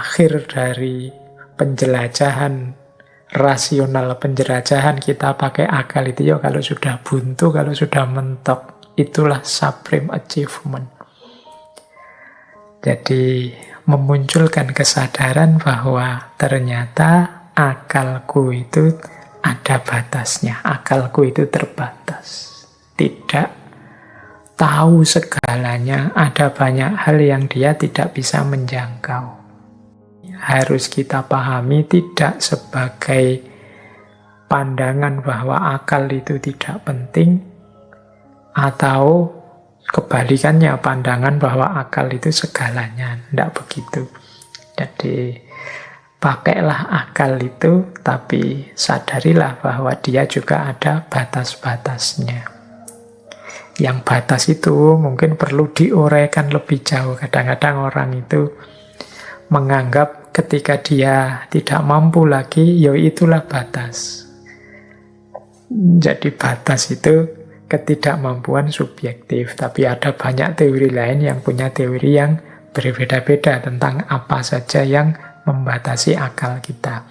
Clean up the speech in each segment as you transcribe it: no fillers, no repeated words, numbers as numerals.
akhir dari penjelajahan rasional, penjelajahan kita pakai akal itu ya kalau sudah buntu, kalau sudah mentok, itulah supreme achievement. Jadi memunculkan kesadaran bahwa ternyata akalku itu ada batasnya, akalku itu terbatas, tidak tahu segalanya, ada banyak hal yang dia tidak bisa menjangkau. Harus kita pahami tidak sebagai pandangan bahwa akal itu tidak penting, atau kebalikannya pandangan bahwa akal itu segalanya. Tidak begitu. Jadi pakailah akal itu, tapi sadarilah bahwa dia juga ada batas-batasnya. Yang batas itu mungkin perlu diuraikan lebih jauh. Kadang-kadang orang itu menganggap ketika dia tidak mampu lagi, ya itulah batas. Jadi batas itu ketidakmampuan subjektif. Tapi ada banyak teori lain yang punya teori yang berbeda-beda tentang apa saja yang membatasi akal kita.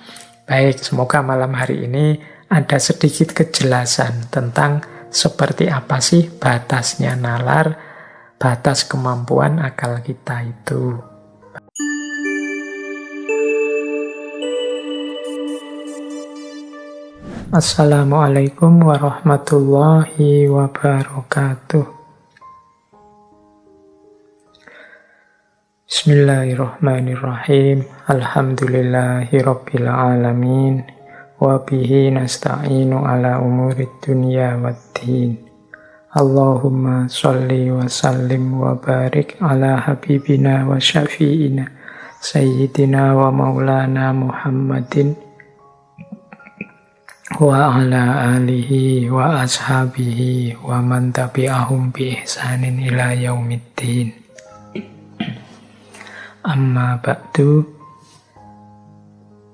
Baik, semoga malam hari ini ada sedikit kejelasan tentang seperti apa sih batasnya nalar, batas kemampuan akal kita itu. Assalamualaikum warahmatullahi wabarakatuh. Bismillahirrahmanirrahim. Alhamdulillahi rabbil alamin. Wa bihi nasta'inu ala umurid dunya waddin. Allahumma sholli wa sallim wa barik ala habibina wa syafi'ina sayyidina wa maulana Muhammadin wa ala alihi wa ashabihi wa man tabi'ahum bi ihsanin ila yaumiddin. Amma ba'du.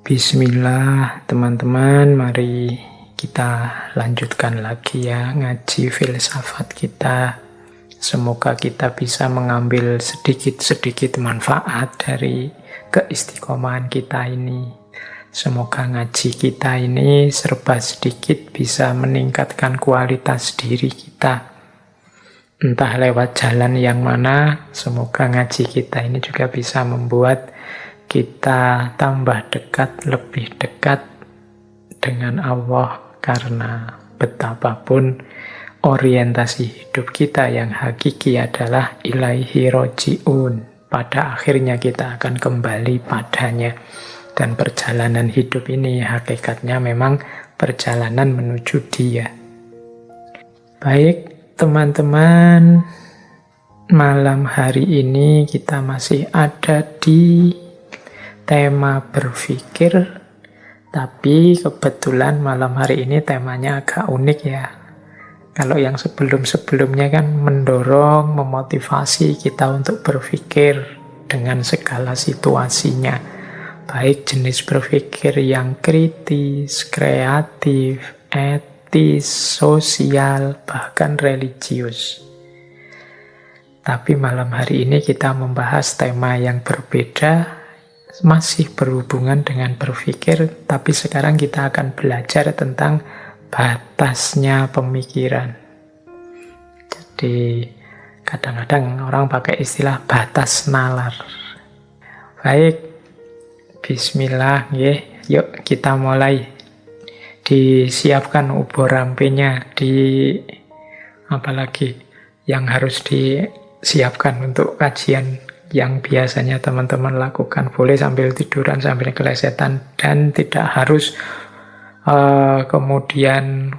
Bismillah teman-teman, mari kita lanjutkan lagi ya ngaji filsafat kita. Semoga kita bisa mengambil sedikit-sedikit manfaat dari keistiqomahan kita ini. Semoga ngaji kita ini serba sedikit bisa meningkatkan kualitas diri kita. Entah lewat jalan yang mana, semoga ngaji kita ini juga bisa membuat kita tambah dekat, lebih dekat dengan Allah. Karena betapapun orientasi hidup kita yang hakiki adalah ilaihi roji'un. Pada akhirnya kita akan kembali padanya. Dan perjalanan hidup ini hakikatnya memang perjalanan menuju Dia. Baik, teman-teman, malam hari ini kita masih ada di tema berpikir, tapi kebetulan malam hari ini temanya agak unik ya. Kalau yang sebelum-sebelumnya kan mendorong, memotivasi kita untuk berpikir dengan segala situasinya. Baik jenis berpikir yang kritis, kreatif, etis, sosial, bahkan religius. Tapi malam hari ini kita membahas tema yang berbeda, masih berhubungan dengan berpikir, tapi sekarang kita akan belajar tentang batasnya pemikiran. Jadi kadang-kadang orang pakai istilah batas nalar. Baik, bismillah, yuk kita mulai. Disiapkan ubur rampenya, apalagi yang harus disiapkan untuk kajian yang biasanya teman-teman lakukan. Boleh sambil tiduran, sambil kelesetan, dan tidak harus kemudian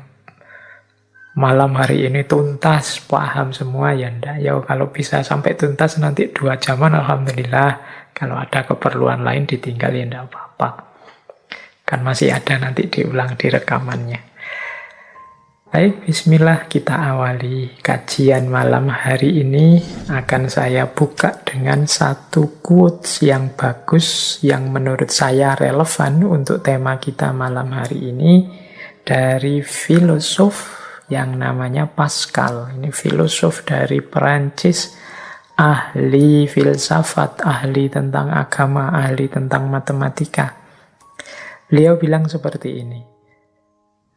malam hari ini tuntas, paham semua, ya enggak. Ya kalau bisa sampai tuntas nanti 2 jaman, alhamdulillah. Kalau ada keperluan lain ditinggal ya enggak apa-apa. Kan masih ada nanti diulang di rekamannya. Baik, bismillah, kita awali kajian malam hari ini. Akan saya buka dengan satu quotes yang bagus, yang menurut saya relevan untuk tema kita malam hari ini, dari filosof yang namanya Pascal. Ini filosof dari Perancis, ahli filsafat, ahli tentang agama, ahli tentang matematika. Beliau bilang seperti ini.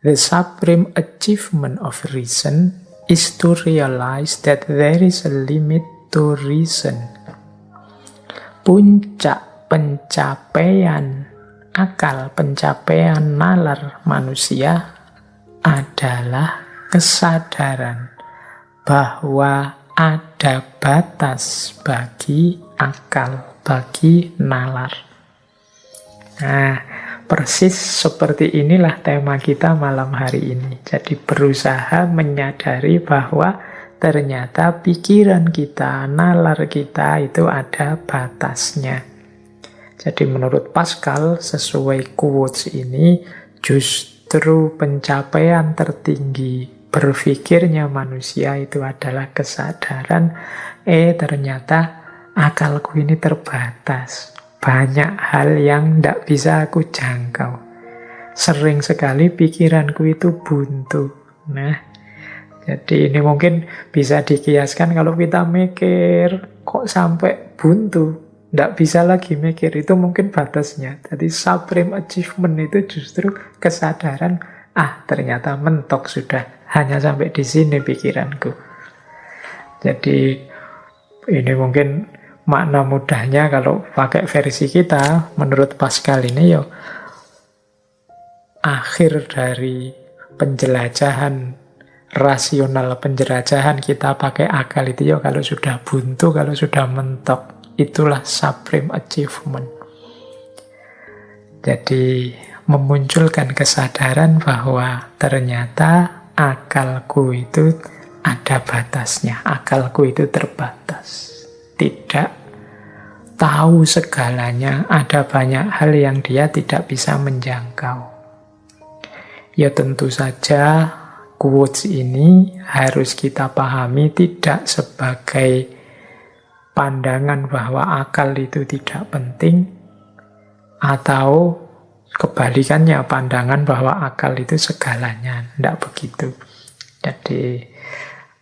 The supreme achievement of reason is to realize that there is a limit to reason. Puncak pencapaian akal, pencapaian nalar manusia adalah kesadaran bahwa ada batas bagi akal, bagi nalar. Nah, persis seperti inilah tema kita malam hari ini. Jadi berusaha menyadari bahwa ternyata pikiran kita, nalar kita itu ada batasnya. Jadi menurut Pascal, sesuai quotes ini, justru pencapaian tertinggi berpikirnya manusia itu adalah kesadaran, ternyata akalku ini terbatas. Banyak hal yang tidak bisa aku jangkau. Sering sekali pikiranku itu buntu. Nah, jadi ini mungkin bisa dikiaskan kalau kita mikir, kok sampai buntu? Tidak bisa lagi mikir, itu mungkin batasnya. Jadi supreme achievement itu justru kesadaran, ternyata mentok sudah. Hanya sampai di sini pikiranku. Jadi ini mungkin makna mudahnya kalau pakai versi kita, menurut Pascal ini akhir dari penjelajahan rasional, penjelajahan kita pakai akal itu kalau sudah buntu, kalau sudah mentok. Itulah supreme achievement. Jadi memunculkan kesadaran bahwa ternyata akalku itu ada batasnya. Akalku itu terbatas. Tidak tahu segalanya, ada banyak hal yang dia tidak bisa menjangkau. Ya tentu saja quotes ini harus kita pahami tidak sebagai pandangan bahwa akal itu tidak penting, atau kebalikannya, pandangan bahwa akal itu segalanya. Tidak begitu. Jadi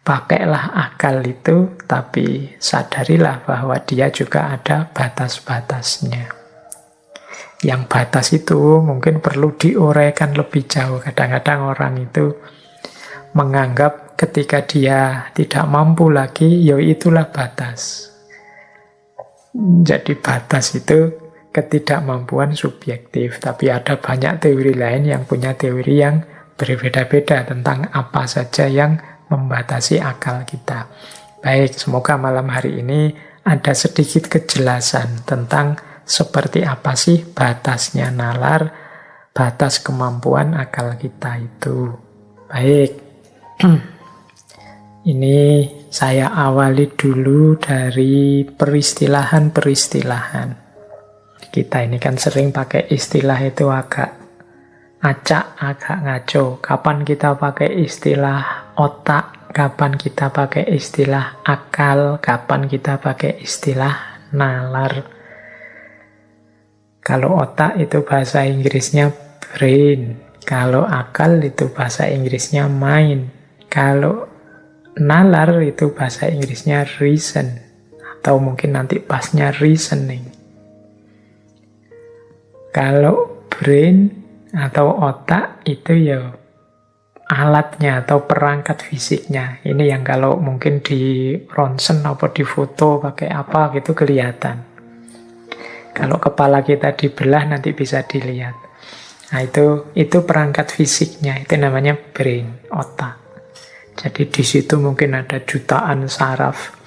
pakailah akal itu, tapi sadarilah bahwa dia juga ada batas-batasnya. Yang batas itu mungkin perlu diuraikan lebih jauh. Kadang-kadang orang itu menganggap ketika dia tidak mampu lagi, itulah batas. Jadi batas itu ketidakmampuan subjektif, tapi ada banyak teori lain yang punya teori yang berbeda-beda tentang apa saja yang membatasi akal kita. Baik, semoga malam hari ini ada sedikit kejelasan tentang seperti apa sih batasnya nalar, batas kemampuan akal kita itu. Baik, ini saya awali dulu dari peristilahan-peristilahan. Kita ini kan sering pakai istilah itu agak acak, agak ngaco. Kapan kita pakai istilah otak, kapan kita pakai istilah akal, kapan kita pakai istilah nalar. Kalau otak itu bahasa Inggrisnya brain, kalau akal itu bahasa Inggrisnya mind, kalau nalar itu bahasa Inggrisnya reason, atau mungkin nanti pasnya reasoning. Kalau brain atau otak itu alatnya atau perangkat fisiknya. Ini yang kalau mungkin di ronsen atau di foto pakai apa gitu kelihatan. Kalau kepala kita dibelah nanti bisa dilihat. Nah itu perangkat fisiknya, itu namanya brain, otak. Jadi di situ mungkin ada jutaan saraf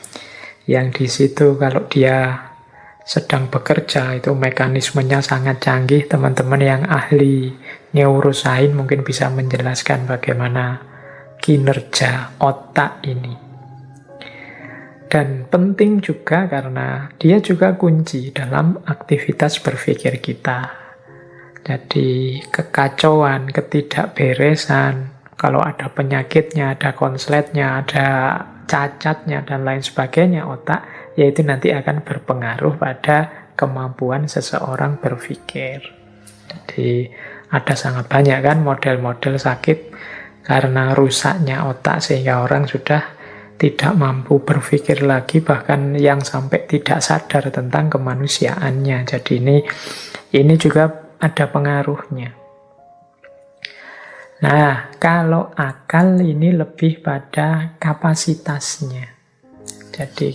yang di situ kalau dia sedang bekerja itu mekanismenya sangat canggih. Teman-teman yang ahli neuroscience mungkin bisa menjelaskan bagaimana kinerja otak ini. Dan penting juga karena dia juga kunci dalam aktivitas berpikir kita. Jadi kekacauan, ketidakberesan, kalau ada penyakitnya, ada konsletnya, ada cacatnya, dan lain sebagainya otak, yaitu nanti akan berpengaruh pada kemampuan seseorang berpikir. Jadi ada sangat banyak kan model-model sakit karena rusaknya otak sehingga orang sudah tidak mampu berpikir lagi, bahkan yang sampai tidak sadar tentang kemanusiaannya. Jadi ini juga ada pengaruhnya. Nah, kalau akal ini lebih pada kapasitasnya. Jadi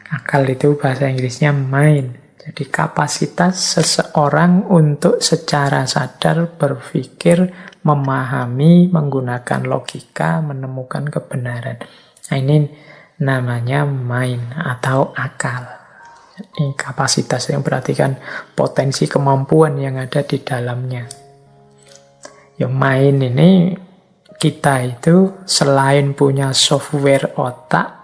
akal itu bahasa Inggrisnya mind. Jadi kapasitas seseorang untuk secara sadar berpikir, memahami, menggunakan logika, menemukan kebenaran. Nah, ini namanya mind atau akal. Ini kapasitas yang berarti kan potensi kemampuan yang ada di dalamnya. Ya mind ini, kita itu selain punya software otak,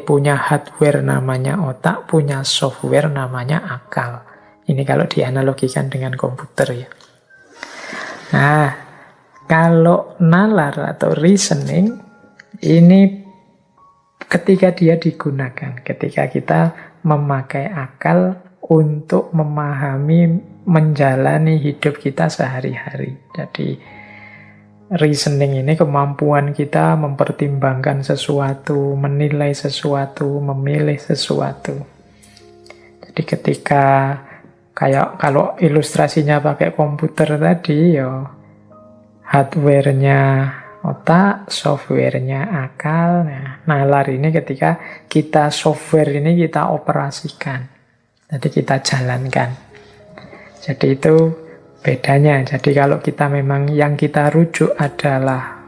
punya hardware namanya otak, punya software namanya akal. Ini kalau dianalogikan dengan komputer ya. Nah, kalau nalar atau reasoning, ini ketika dia digunakan, ketika kita memakai akal untuk memahami, menjalani hidup kita sehari-hari. Jadi reasoning ini kemampuan kita mempertimbangkan sesuatu, menilai sesuatu, memilih sesuatu. Jadi ketika kayak kalau ilustrasinya pakai komputer tadi, ya hardware-nya otak, software-nya akal. Nah, nalar ini ketika kita software ini kita operasikan. Jadi kita jalankan. Jadi itu bedanya. Jadi kalau kita memang yang kita rujuk adalah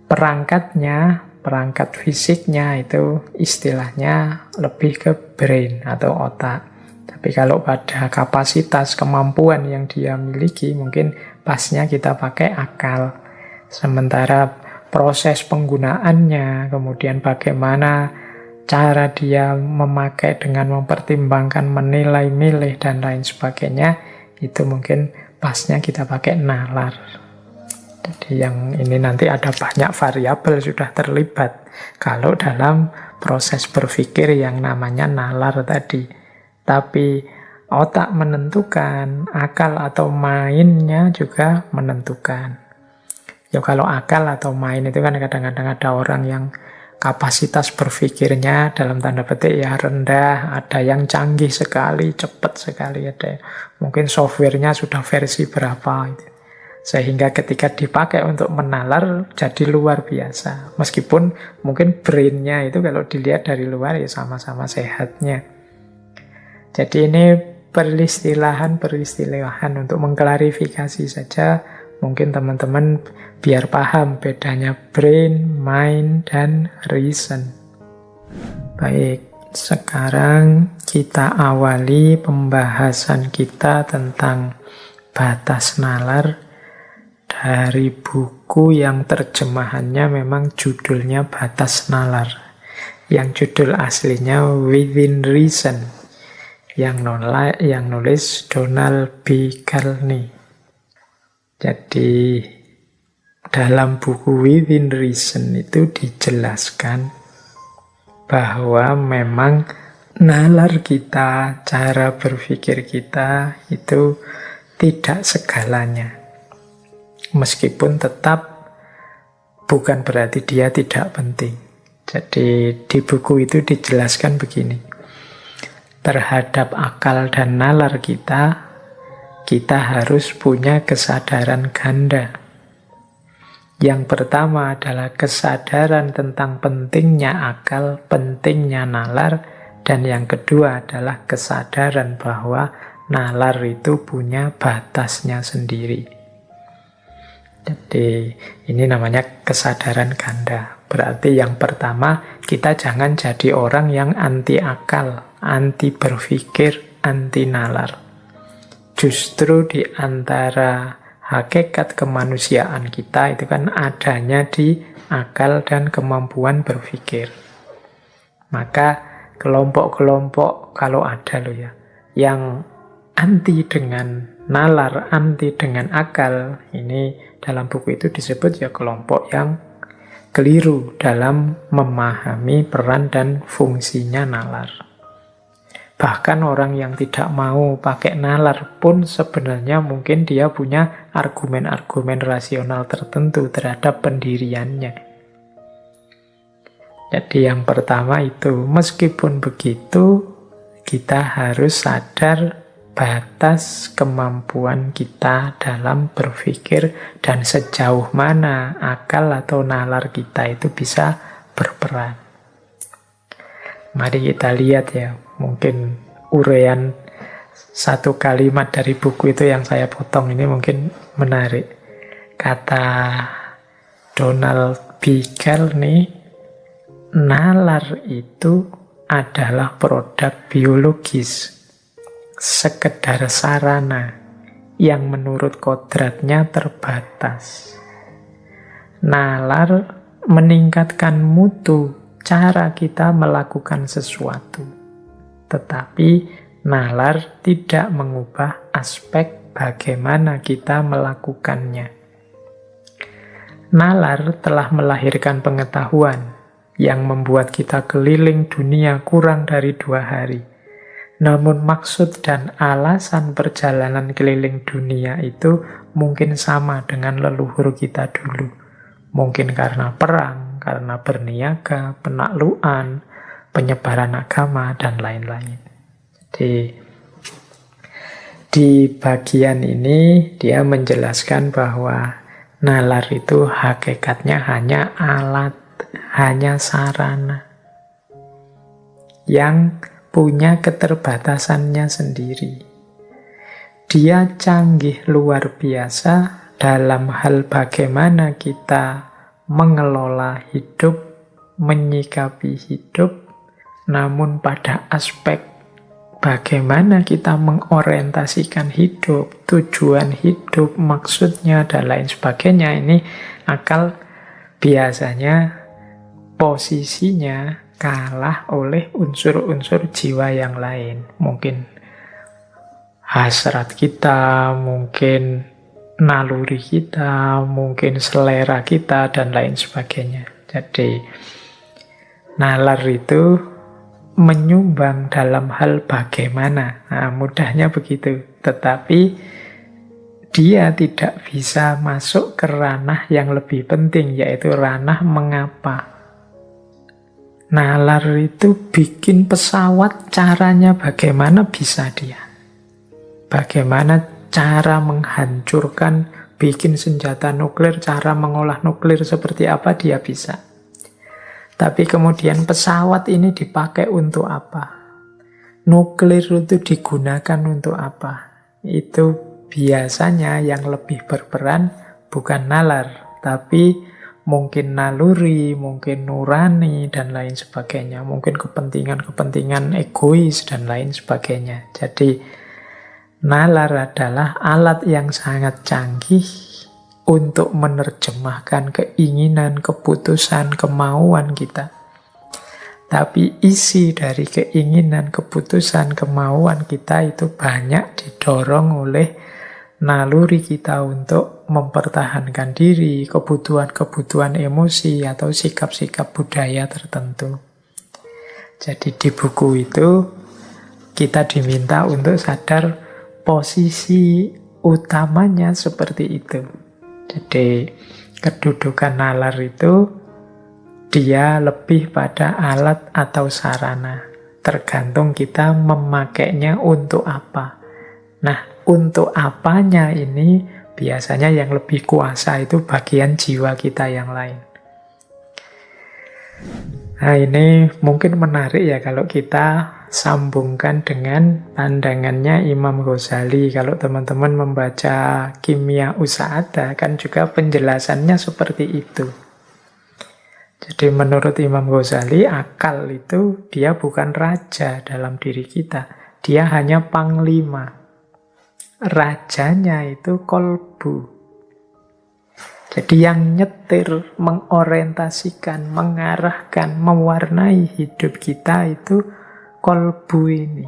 perangkatnya, perangkat fisiknya, itu istilahnya lebih ke brain atau otak. Tapi kalau pada kapasitas kemampuan yang dia miliki, mungkin pasnya kita pakai akal. Sementara proses penggunaannya, kemudian bagaimana cara dia memakai dengan mempertimbangkan, menilai, milih, dan lain sebagainya, itu mungkin pasnya kita pakai nalar. Jadi yang ini nanti ada banyak variabel sudah terlibat kalau dalam proses berpikir yang namanya nalar tadi. Tapi otak menentukan, akal atau mainnya juga menentukan. Ya kalau akal atau main itu kan kadang-kadang ada orang yang kapasitas berpikirnya dalam tanda petik ya rendah, ada yang canggih sekali, cepat sekali, ada mungkin softwarenya sudah versi berapa gitu. Sehingga ketika dipakai untuk menalar jadi luar biasa. Meskipun mungkin brainnya itu kalau dilihat dari luar ya sama-sama sehatnya. Jadi ini peristilahan untuk mengklarifikasi saja. Mungkin teman-teman biar paham bedanya brain, mind, dan reason. Baik, sekarang kita awali pembahasan kita tentang batas nalar dari buku yang terjemahannya memang judulnya Batas Nalar. Yang judul aslinya Within Reason. Yang nulis Donald B. Carney. Jadi dalam buku Within Reason itu dijelaskan bahwa memang nalar kita, cara berpikir kita itu tidak segalanya. Meskipun tetap bukan berarti dia tidak penting. Jadi di buku itu dijelaskan begini. Terhadap akal dan nalar kita harus punya kesadaran ganda. Yang pertama adalah kesadaran tentang pentingnya akal, pentingnya nalar, dan yang kedua adalah kesadaran bahwa nalar itu punya batasnya sendiri. Jadi ini namanya kesadaran ganda. Berarti yang pertama, kita jangan jadi orang yang anti akal, anti berpikir, anti nalar. Justru di antara hakikat kemanusiaan kita itu kan adanya di akal dan kemampuan berpikir. Maka kelompok-kelompok kalau ada loh ya, yang anti dengan nalar, anti dengan akal, ini dalam buku itu disebut ya kelompok yang keliru dalam memahami peran dan fungsinya nalar. Bahkan orang yang tidak mau pakai nalar pun sebenarnya mungkin dia punya argumen-argumen rasional tertentu terhadap pendiriannya. Jadi yang pertama itu, meskipun begitu, kita harus sadar batas kemampuan kita dalam berpikir dan sejauh mana akal atau nalar kita itu bisa berperan. Mari kita lihat ya, mungkin uraian satu kalimat dari buku itu yang saya potong ini mungkin menarik. Kata Donald B. Carney, nalar itu adalah produk biologis, sekedar sarana yang menurut kodratnya terbatas. Nalar meningkatkan mutu cara kita melakukan sesuatu, tetapi nalar tidak mengubah aspek bagaimana kita melakukannya. Nalar telah melahirkan pengetahuan yang membuat kita keliling dunia kurang dari 2 hari. Namun maksud dan alasan perjalanan keliling dunia itu mungkin sama dengan leluhur kita dulu. Mungkin karena perang, karena berniaga, penaklukan, penyebaran agama, dan lain-lain. Jadi, di bagian ini dia menjelaskan bahwa nalar itu hakikatnya hanya alat, hanya sarana yang punya keterbatasannya sendiri. Dia canggih luar biasa dalam hal bagaimana kita mengelola hidup, menyikapi hidup, namun pada aspek bagaimana kita mengorientasikan hidup, tujuan hidup, maksudnya, dan lain sebagainya, ini akal biasanya posisinya kalah oleh unsur-unsur jiwa yang lain. Mungkin hasrat kita, mungkin naluri kita, mungkin selera kita, dan lain sebagainya. Jadi, nalar itu menyumbang dalam hal bagaimana. Nah, mudahnya begitu. Tetapi dia tidak bisa masuk ke ranah yang lebih penting, yaitu ranah mengapa. Nalar itu bikin pesawat, caranya bagaimana bisa dia. Bagaimana cara menghancurkan, bikin senjata nuklir, cara mengolah nuklir seperti apa dia bisa. Tapi kemudian pesawat ini dipakai untuk apa? Nuklir itu digunakan untuk apa? Itu biasanya yang lebih berperan bukan nalar, tapi mungkin naluri, mungkin nurani, dan lain sebagainya. Mungkin kepentingan-kepentingan egois, dan lain sebagainya. Jadi, nalar adalah alat yang sangat canggih untuk menerjemahkan keinginan, keputusan, kemauan kita. Tapi isi dari keinginan, keputusan, kemauan kita itu banyak didorong oleh naluri kita untuk mempertahankan diri, kebutuhan-kebutuhan emosi, atau sikap-sikap budaya tertentu. Jadi di buku itu kita diminta untuk sadar posisi utamanya seperti itu. Jadi kedudukan nalar itu dia lebih pada alat atau sarana. Tergantung kita memakainya untuk apa. Nah, untuk apanya ini biasanya yang lebih kuasa itu bagian jiwa kita yang lain. Nah, ini mungkin menarik ya kalau kita sambungkan dengan pandangannya Imam Ghazali. Kalau teman-teman membaca Kimia Usa'adah kan juga penjelasannya seperti itu. Jadi menurut Imam Ghazali, akal itu dia bukan raja dalam diri kita. Dia hanya panglima. Rajanya itu kolbu. Jadi yang nyetir, mengorientasikan, mengarahkan, mewarnai hidup kita itu kolbu ini.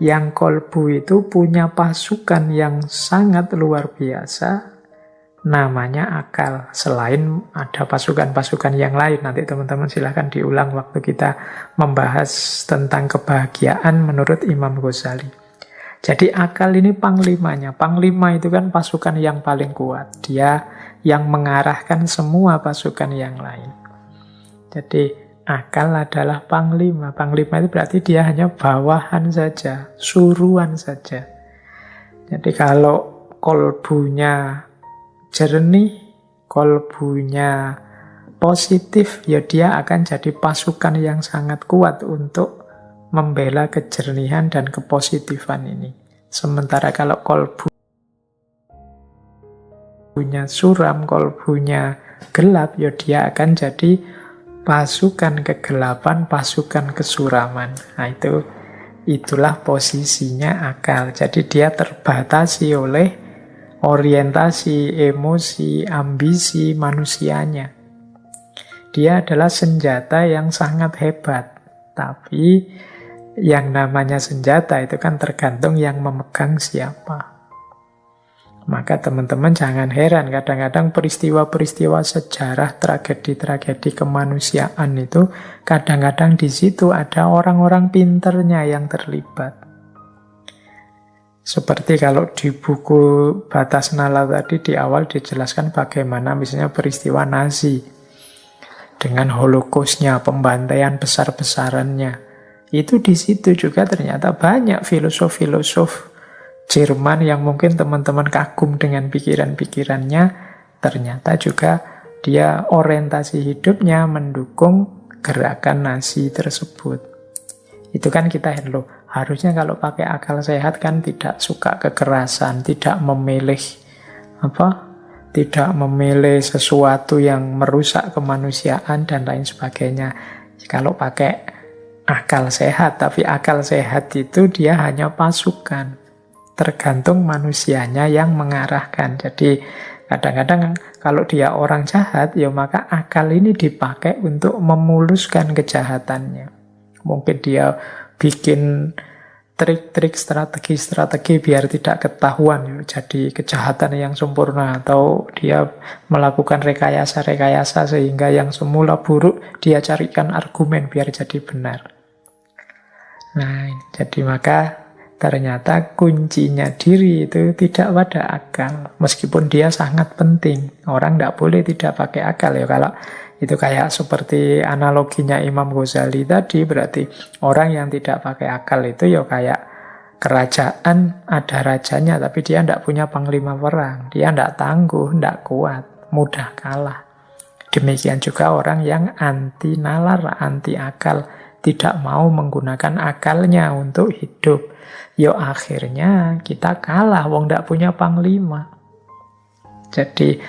Yang kolbu itu punya pasukan yang sangat luar biasa, namanya akal. Selain ada pasukan-pasukan yang lain, nanti teman-teman silahkan diulang waktu kita membahas tentang kebahagiaan menurut Imam Ghazali. Jadi akal ini panglimanya. Panglima itu kan pasukan yang paling kuat. Dia yang mengarahkan semua pasukan yang lain. Jadi akal adalah panglima. Panglima itu berarti dia hanya bawahan saja, suruhan saja. Jadi kalau kolbunya jernih, kolbunya positif, ya dia akan jadi pasukan yang sangat kuat untuk membela kejernihan dan kepositifan ini. Sementara kalau kolbunya suram, kolbunya gelap, ya dia akan jadi pasukan kegelapan, pasukan kesuraman. Nah, itulah posisinya akal. Jadi dia terbatasi oleh orientasi, emosi, ambisi manusianya. Dia adalah senjata yang sangat hebat. Tapi yang namanya senjata itu kan tergantung yang memegang siapa. Maka teman-teman jangan heran, kadang-kadang peristiwa-peristiwa sejarah, tragedi-tragedi kemanusiaan itu, kadang-kadang di situ ada orang-orang pinternya yang terlibat. Seperti kalau di buku Batas Nalar tadi di awal dijelaskan bagaimana misalnya peristiwa Nazi, dengan Holocaustnya, pembantaian besar-besarannya. Itu di situ juga ternyata banyak filosof-filosof Jerman yang mungkin teman-teman kagum dengan pikiran-pikirannya, ternyata juga dia orientasi hidupnya mendukung gerakan Nazi tersebut. Itu kan kita loh, harusnya kalau pakai akal sehat kan tidak suka kekerasan, tidak memilih tidak memilih sesuatu yang merusak kemanusiaan dan lain sebagainya. Kalau pakai akal sehat, tapi akal sehat itu dia hanya pasukan. Tergantung manusianya yang mengarahkan. Jadi kadang-kadang kalau dia orang jahat, ya maka akal ini dipakai untuk memuluskan kejahatannya. Mungkin dia bikin trik-trik, strategi-strategi biar tidak ketahuan, jadi kejahatan yang sempurna. Atau dia melakukan rekayasa-rekayasa sehingga yang semula buruk dia carikan argumen biar jadi benar. Nah, jadi maka ternyata kuncinya diri itu tidak pada akal. Meskipun dia sangat penting. Orang tidak boleh tidak pakai akal. Ya kalau itu kayak seperti analoginya Imam Ghazali tadi, berarti orang yang tidak pakai akal itu ya kayak kerajaan ada rajanya, tapi dia tidak punya panglima perang. Dia tidak tangguh, tidak kuat, mudah kalah. Demikian juga orang yang anti nalar, anti akal, tidak mau menggunakan akalnya untuk hidup. Yo akhirnya kita kalah, wong ndak punya panglima. Jadi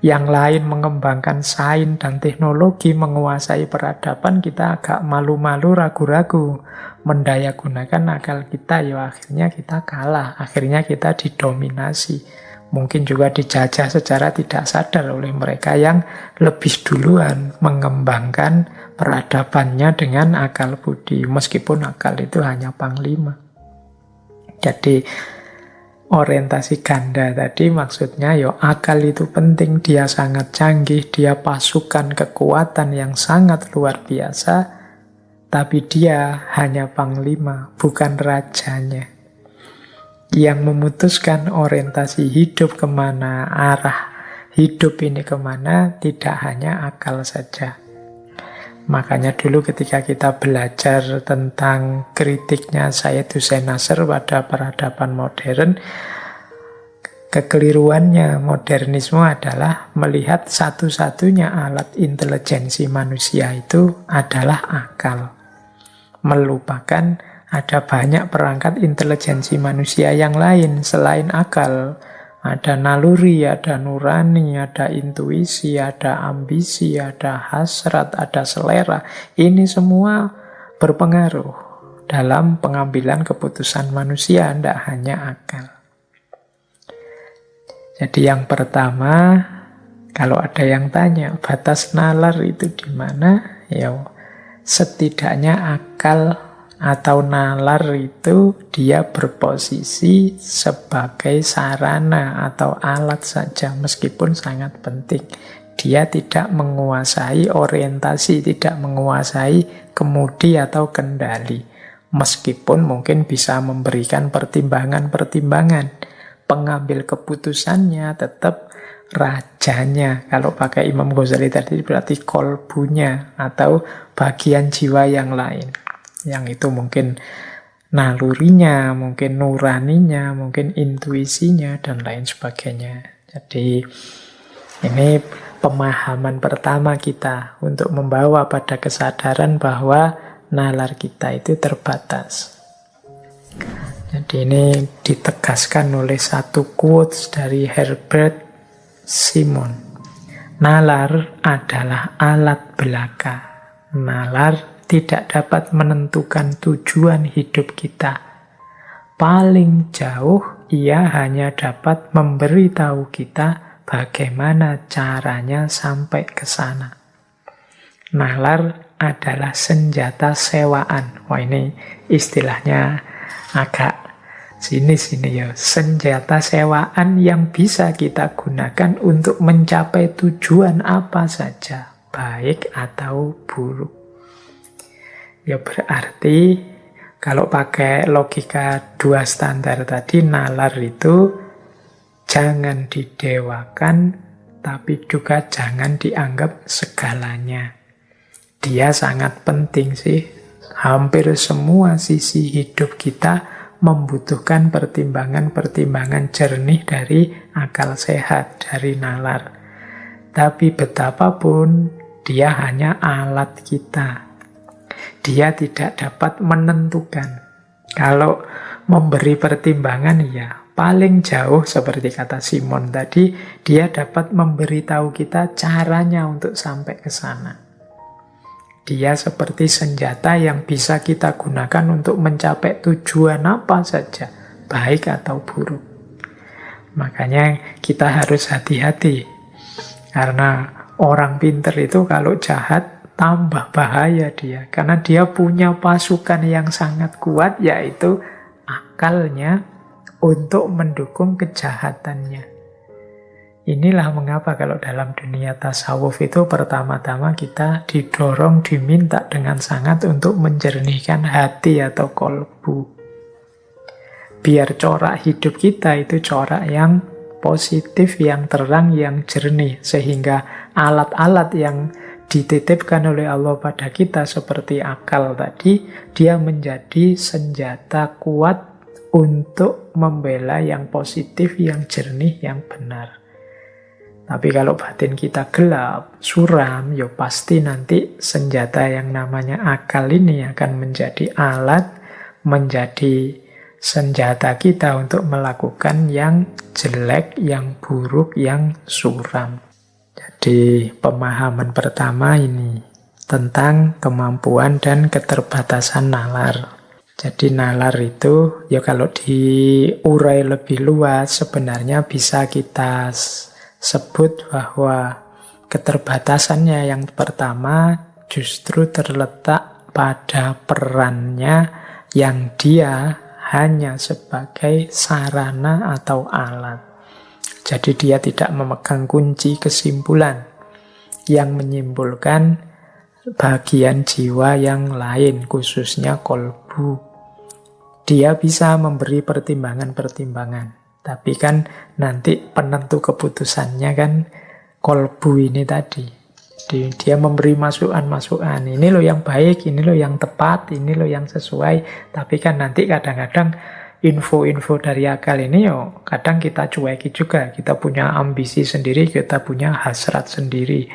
yang lain mengembangkan sains dan teknologi, menguasai peradaban, kita agak malu-malu, ragu-ragu mendaya gunakan akal kita. Yo akhirnya kita kalah, akhirnya kita didominasi. Mungkin juga dijajah secara tidak sadar oleh mereka yang lebih duluan mengembangkan peradabannya dengan akal budi, meskipun akal itu hanya panglima. Jadi orientasi ganda tadi maksudnya akal itu penting, dia sangat canggih, dia pasukan kekuatan yang sangat luar biasa, tapi dia hanya panglima, bukan rajanya. Yang memutuskan orientasi hidup kemana, arah hidup ini kemana, tidak hanya akal saja. Makanya dulu ketika kita belajar tentang kritiknya Syed Hussein Nasr pada peradaban modern, kekeliruannya modernisme adalah melihat satu-satunya alat intelijensi manusia itu adalah akal. Melupakan ada banyak perangkat intelijensi manusia yang lain selain akal. Ada naluri, ada nurani, ada intuisi, ada ambisi, ada hasrat, ada selera. Ini semua berpengaruh dalam pengambilan keputusan manusia, tidak hanya akal. Jadi yang pertama, kalau ada yang tanya, batas nalar itu di mana? Ya, setidaknya akal atau nalar itu dia berposisi sebagai sarana atau alat saja, meskipun sangat penting. Dia tidak menguasai orientasi, tidak menguasai kemudi atau kendali. Meskipun mungkin bisa memberikan pertimbangan-pertimbangan, pengambil keputusannya tetap rajanya. Kalau pakai Imam Ghazali tadi berarti kolbunya atau bagian jiwa yang lain. Yang itu mungkin nalurinya, mungkin nuraninya, mungkin intuisinya, dan lain sebagainya. Jadi ini pemahaman pertama kita untuk membawa pada kesadaran bahwa nalar kita itu terbatas. Jadi ini ditegaskan oleh satu quotes dari Herbert Simon. Nalar adalah alat belaka. Nalar tidak dapat menentukan tujuan hidup kita. Paling jauh, ia hanya dapat memberitahu kita bagaimana caranya sampai ke sana. Nalar adalah senjata sewaan. Wah, ini istilahnya agak sinis ini ya. Senjata sewaan yang bisa kita gunakan untuk mencapai tujuan apa saja, baik atau buruk. Ya berarti kalau pakai logika dua standar tadi, nalar itu jangan didewakan, tapi juga jangan dianggap segalanya. Dia sangat penting sih. Hampir semua sisi hidup kita membutuhkan pertimbangan-pertimbangan jernih dari akal sehat, dari nalar. Tapi betapapun dia hanya alat kita. Dia tidak dapat menentukan. Kalau memberi pertimbangan, ya paling jauh seperti kata Simon tadi, dia dapat memberitahu kita caranya untuk sampai ke sana. Dia seperti senjata yang bisa kita gunakan untuk mencapai tujuan apa saja, baik atau buruk. Makanya kita harus hati-hati. Karena orang pinter itu kalau jahat, tambah bahaya dia. Karena dia punya pasukan yang sangat kuat, yaitu akalnya untuk mendukung kejahatannya. Inilah mengapa kalau dalam dunia tasawuf itu pertama-tama kita didorong, diminta dengan sangat untuk menjernihkan hati atau kolbu. Biar corak hidup kita itu corak yang positif, yang terang, yang jernih. Sehingga alat-alat yang dititipkan oleh Allah pada kita seperti akal tadi, dia menjadi senjata kuat untuk membela yang positif, yang jernih, yang benar. Tapi kalau batin kita gelap, suram, ya pasti nanti senjata yang namanya akal ini akan menjadi alat, menjadi senjata kita untuk melakukan yang jelek, yang buruk, yang suram. Jadi pemahaman pertama ini tentang kemampuan dan keterbatasan nalar. Jadi nalar itu ya kalau diurai lebih luas sebenarnya bisa kita sebut bahwa keterbatasannya yang pertama justru terletak pada perannya yang dia hanya sebagai sarana atau alat. Jadi dia tidak memegang kunci kesimpulan yang menyimpulkan bagian jiwa yang lain, khususnya kolbu. Dia bisa memberi pertimbangan-pertimbangan, tapi kan nanti penentu keputusannya kan kolbu ini tadi. Dia memberi masukan-masukan, ini loh yang baik, ini loh yang tepat, ini loh yang sesuai. Tapi kan nanti kadang-kadang info-info dari akal ini yo kadang kita cueki juga. Kita punya ambisi sendiri, kita punya hasrat sendiri.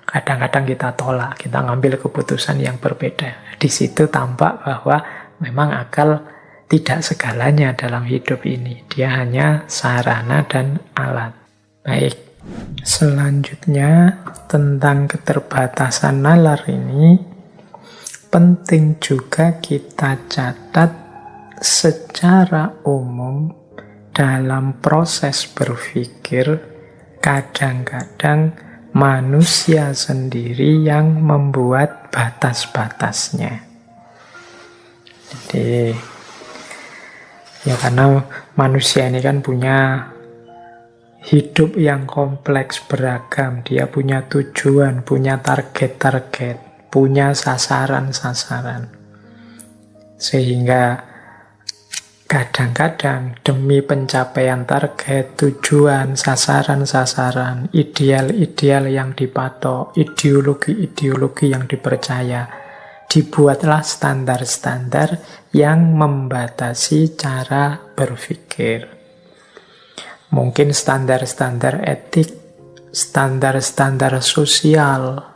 Kadang-kadang kita tolak, kita ngambil keputusan yang berbeda. Di situ tampak bahwa memang akal tidak segalanya dalam hidup ini. Dia hanya sarana dan alat. Baik, selanjutnya tentang keterbatasan nalar ini penting juga kita catat secara umum dalam proses berpikir kadang-kadang manusia sendiri yang membuat batas-batasnya. Jadi ya karena manusia ini kan punya hidup yang kompleks beragam, dia punya tujuan, punya target-target, punya sasaran-sasaran. Sehingga Kadang-kadang demi pencapaian target, tujuan, sasaran-sasaran, ideal-ideal yang dipatok, ideologi-ideologi yang dipercaya, dibuatlah standar-standar yang membatasi cara berpikir. Mungkin standar-standar etik, standar-standar sosial,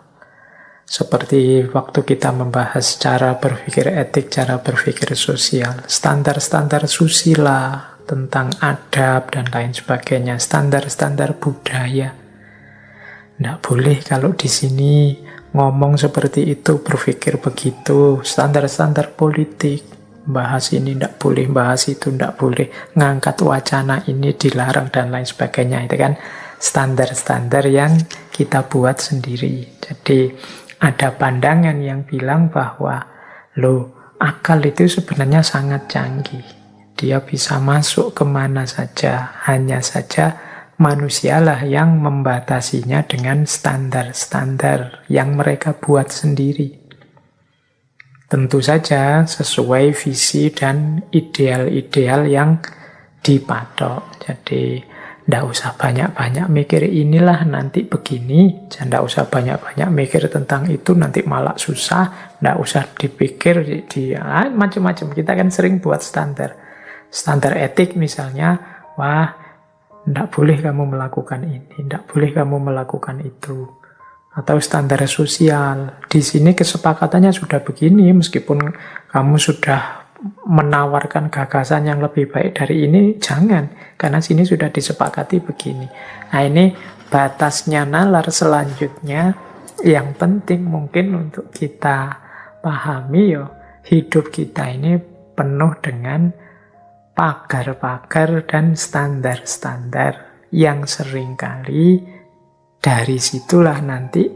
seperti waktu kita membahas cara berpikir etik, cara berpikir sosial, standar-standar susila tentang adab dan lain sebagainya, standar-standar budaya. Nggak boleh kalau di sini ngomong seperti itu, berpikir begitu, standar-standar politik, bahas ini nggak boleh, bahas itu nggak boleh, ngangkat wacana ini dilarang dan lain sebagainya. Itu kan standar-standar yang kita buat sendiri. Jadi ada pandangan yang bilang bahwa akal itu sebenarnya sangat canggih. Dia bisa masuk kemana saja. Hanya saja manusialah yang membatasinya dengan standar-standar yang mereka buat sendiri. Tentu saja sesuai visi dan ideal-ideal yang dipatok. Jadi nggak usah banyak-banyak mikir inilah nanti begini, nggak usah banyak-banyak mikir tentang itu nanti malah susah, nggak usah dipikir macam-macam. Kita kan sering buat standar etik misalnya, wah nggak boleh kamu melakukan ini, nggak boleh kamu melakukan itu. Atau standar sosial, di sini kesepakatannya sudah begini, meskipun kamu sudah menawarkan gagasan yang lebih baik dari ini, jangan, karena sini sudah disepakati begini. Nah ini batasnya nalar selanjutnya yang penting mungkin untuk kita pahami hidup kita ini penuh dengan pagar-pagar dan standar-standar yang seringkali dari situlah nanti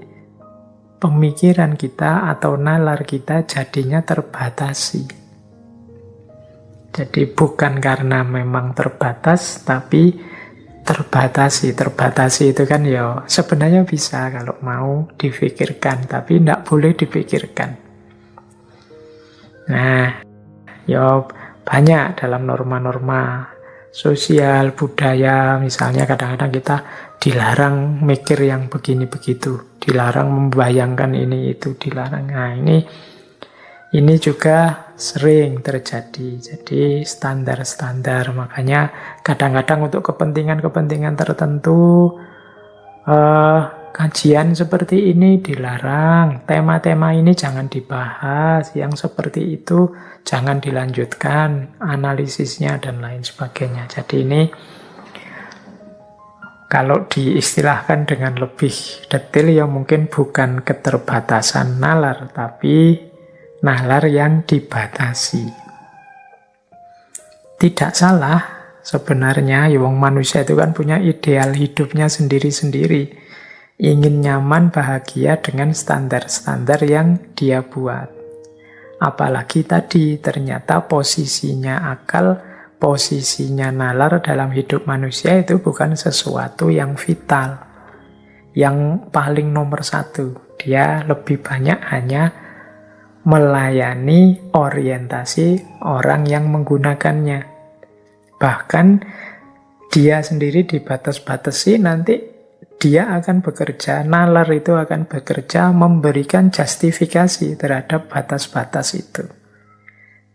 pemikiran kita atau nalar kita jadinya terbatasi. Jadi bukan karena memang terbatas, tapi terbatasi. Terbatasi itu kan sebenarnya bisa kalau mau difikirkan, tapi tidak boleh dipikirkan. Nah, banyak dalam norma-norma sosial, budaya, misalnya kadang-kadang kita dilarang mikir yang begini begitu, dilarang membayangkan ini itu, dilarang. Nah, ini juga sering terjadi. Jadi standar-standar, makanya kadang-kadang untuk kepentingan-kepentingan tertentu kajian seperti ini dilarang, tema-tema ini jangan dibahas, yang seperti itu jangan dilanjutkan analisisnya dan lain sebagainya. Jadi ini kalau diistilahkan dengan lebih detail mungkin bukan keterbatasan nalar, tapi nalar yang dibatasi. Tidak salah sebenarnya, wong manusia itu kan punya ideal hidupnya sendiri-sendiri. Ingin nyaman, bahagia dengan standar-standar yang dia buat. Apalagi tadi ternyata posisinya akal, posisinya nalar dalam hidup manusia itu bukan sesuatu yang vital, yang paling nomor satu. Dia lebih banyak hanya melayani orientasi orang yang menggunakannya. Bahkan dia sendiri dibatas-batasi, nanti dia akan bekerja, nalar itu akan bekerja memberikan justifikasi terhadap batas-batas itu.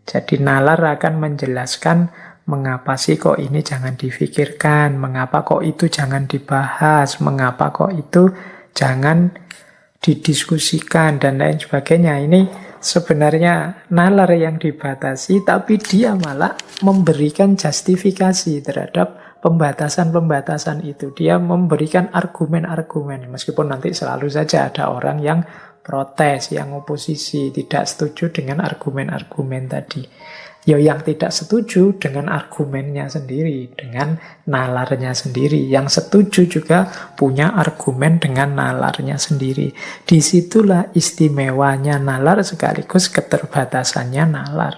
Jadi nalar akan menjelaskan mengapa sih kok ini jangan difikirkan, mengapa kok itu jangan dibahas, mengapa kok itu jangan didiskusikan, dan lain sebagainya. Ini sebenarnya nalar yang dibatasi, tapi dia malah memberikan justifikasi terhadap pembatasan-pembatasan itu. Dia memberikan argumen-argumen, meskipun nanti selalu saja ada orang yang protes, yang oposisi, tidak setuju dengan argumen-argumen tadi. Yang tidak setuju dengan argumennya sendiri, dengan nalarnya sendiri. Yang setuju juga punya argumen dengan nalarnya sendiri. Disitulah istimewanya nalar sekaligus keterbatasannya nalar.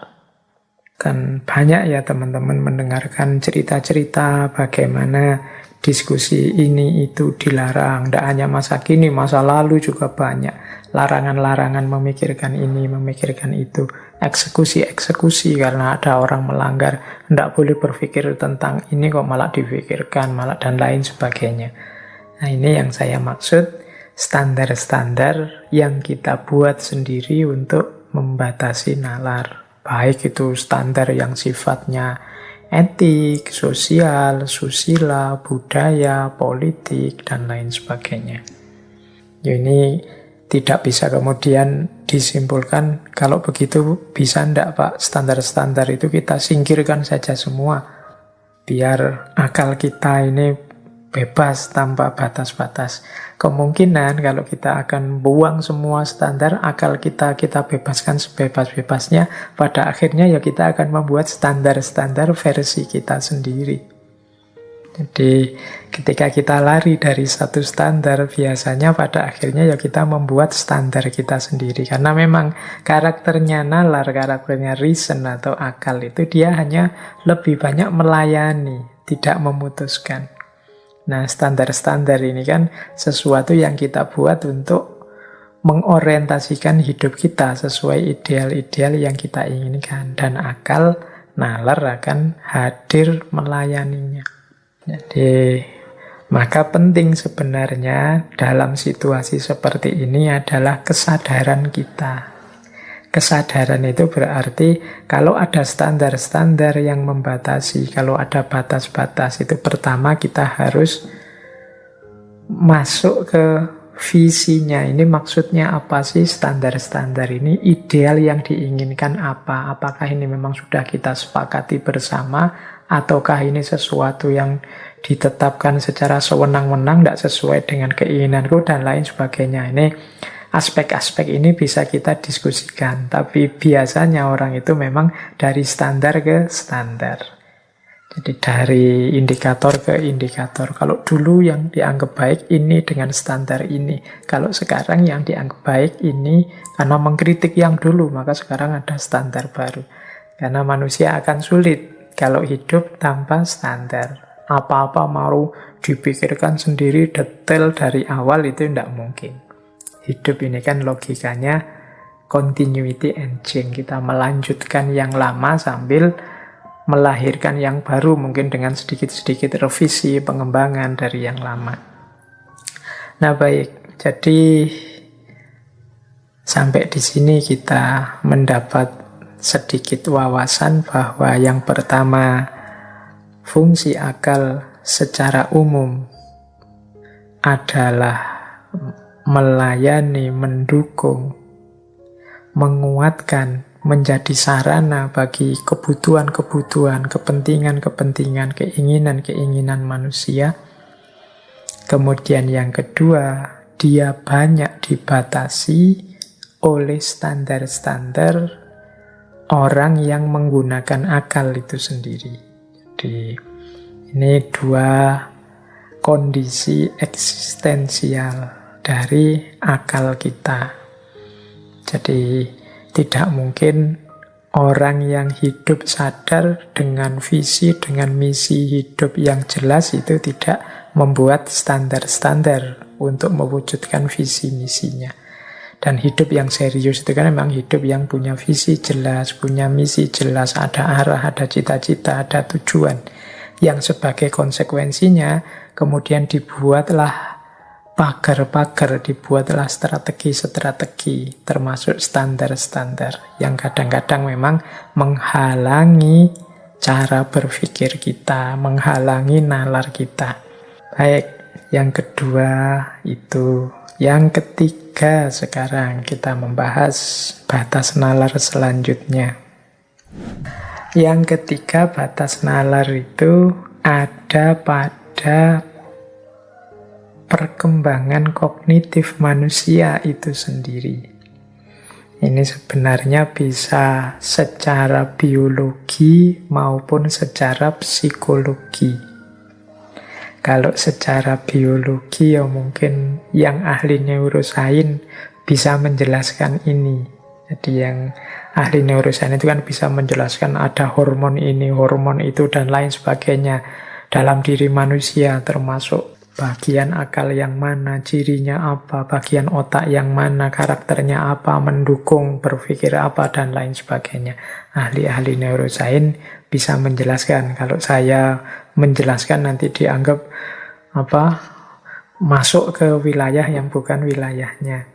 Kan banyak ya teman-teman mendengarkan cerita-cerita bagaimana diskusi ini itu dilarang. Tidak hanya masa kini, masa lalu juga banyak. larangan-larangan, memikirkan ini, memikirkan itu, eksekusi-eksekusi karena ada orang melanggar, tidak boleh berpikir tentang ini kok malah dipikirkan, malah dan lain sebagainya. Nah, ini yang saya maksud, standar-standar yang kita buat sendiri untuk membatasi nalar. Baik itu standar yang sifatnya etik, sosial, susila, budaya, politik, dan lain sebagainya. Ini tidak bisa kemudian disimpulkan, kalau begitu bisa enggak Pak, standar-standar itu kita singkirkan saja semua, biar akal kita ini bebas tanpa batas-batas. Kemungkinan kalau kita akan buang semua standar, akal kita bebaskan sebebas-bebasnya, pada akhirnya ya kita akan membuat standar-standar versi kita sendiri. Jadi ketika kita lari dari satu standar, biasanya pada akhirnya ya kita membuat standar kita sendiri. Karena memang karakternya nalar, karakternya reason atau akal itu dia hanya lebih banyak melayani, tidak memutuskan. Nah, standar-standar ini kan sesuatu yang kita buat untuk mengorientasikan hidup kita sesuai ideal-ideal yang kita inginkan. Dan akal, nalar akan hadir melayaninya. Jadi, maka penting sebenarnya dalam situasi seperti ini adalah kesadaran kita. Kesadaran itu berarti kalau ada standar-standar yang membatasi, kalau ada batas-batas, itu pertama kita harus masuk ke visinya. Ini maksudnya apa sih standar-standar ini? Ideal yang diinginkan apa? Apakah ini memang sudah kita sepakati bersama? Ataukah ini sesuatu yang ditetapkan secara sewenang-wenang, tidak sesuai dengan keinginanku, dan lain sebagainya. Ini aspek-aspek ini bisa kita diskusikan, tapi biasanya orang itu memang dari standar ke standar. Jadi dari indikator ke indikator. Kalau dulu yang dianggap baik ini dengan standar ini. Kalau sekarang yang dianggap baik ini karena mengkritik yang dulu, maka sekarang ada standar baru. Karena manusia akan sulit kalau hidup tanpa standar. Apa-apa mau dipikirkan sendiri detail dari awal itu tidak mungkin. Hidup ini kan logikanya continuity and change. Kita melanjutkan yang lama sambil melahirkan yang baru, mungkin dengan sedikit-sedikit revisi, pengembangan dari yang lama. Nah baik, jadi sampai di sini kita mendapat sedikit wawasan bahwa yang pertama, fungsi akal secara umum adalah melayani, mendukung, menguatkan, menjadi sarana bagi kebutuhan-kebutuhan, kepentingan-kepentingan, keinginan-keinginan manusia. Kemudian yang kedua, dia banyak dibatasi oleh standar-standar orang yang menggunakan akal itu sendiri. Jadi ini dua kondisi eksistensial dari akal kita. Jadi tidak mungkin orang yang hidup sadar dengan visi, dengan misi hidup yang jelas itu tidak membuat standar-standar untuk mewujudkan visi misinya. Dan hidup yang serius itu kan memang hidup yang punya visi jelas, punya misi jelas, ada arah, ada cita-cita, ada tujuan. Yang sebagai konsekuensinya kemudian dibuatlah pagar-pagar, dibuatlah strategi-strategi, termasuk standar-standar yang kadang-kadang memang menghalangi cara berpikir kita, menghalangi nalar kita. Baik, yang kedua itu. Yang ketiga sekarang kita membahas batas nalar selanjutnya. Yang ketiga batas nalar itu ada pada perkembangan kognitif manusia itu sendiri. Ini sebenarnya bisa secara biologi maupun secara psikologi. Kalau secara biologi ya mungkin yang ahli neurosains bisa menjelaskan ini. Jadi yang ahli neurosains itu kan bisa menjelaskan ada hormon ini, hormon itu, dan lain sebagainya dalam diri manusia, termasuk bagian akal yang mana, cirinya apa, bagian otak yang mana, karakternya apa, mendukung, berpikir apa, dan lain sebagainya. Ahli-ahli neuroscience bisa menjelaskan. Kalau saya menjelaskan nanti dianggap masuk ke wilayah yang bukan wilayahnya.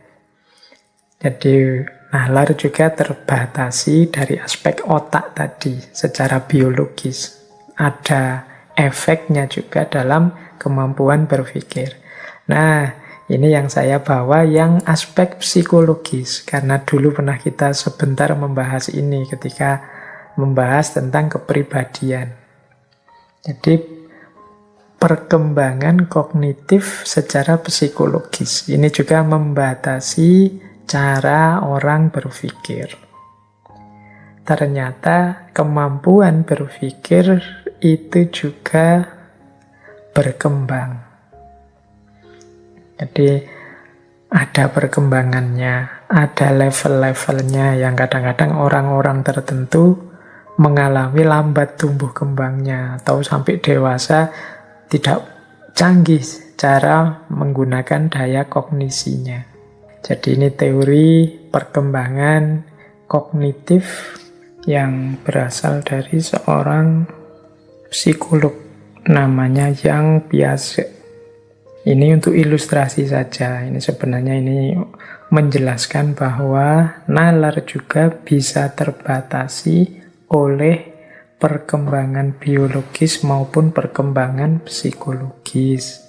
Jadi nalar juga terbatasi dari aspek otak tadi secara biologis. Ada efeknya juga dalam kemampuan berpikir. Nah, ini yang saya bawa yang aspek psikologis. Karena dulu pernah kita sebentar membahas ini ketika membahas tentang kepribadian. Jadi perkembangan kognitif secara psikologis. Ini juga membatasi cara orang berpikir. Ternyata kemampuan berpikir itu juga berkembang. Jadi ada perkembangannya, ada level-levelnya yang kadang-kadang orang-orang tertentu mengalami lambat tumbuh kembangnya atau sampai dewasa tidak canggih cara menggunakan daya kognisinya. Jadi ini teori perkembangan kognitif yang berasal dari seorang psikolog namanya Yang Piaget. Ini untuk ilustrasi saja. Ini sebenarnya ini menjelaskan bahwa nalar juga bisa terbatasi oleh perkembangan biologis maupun perkembangan psikologis.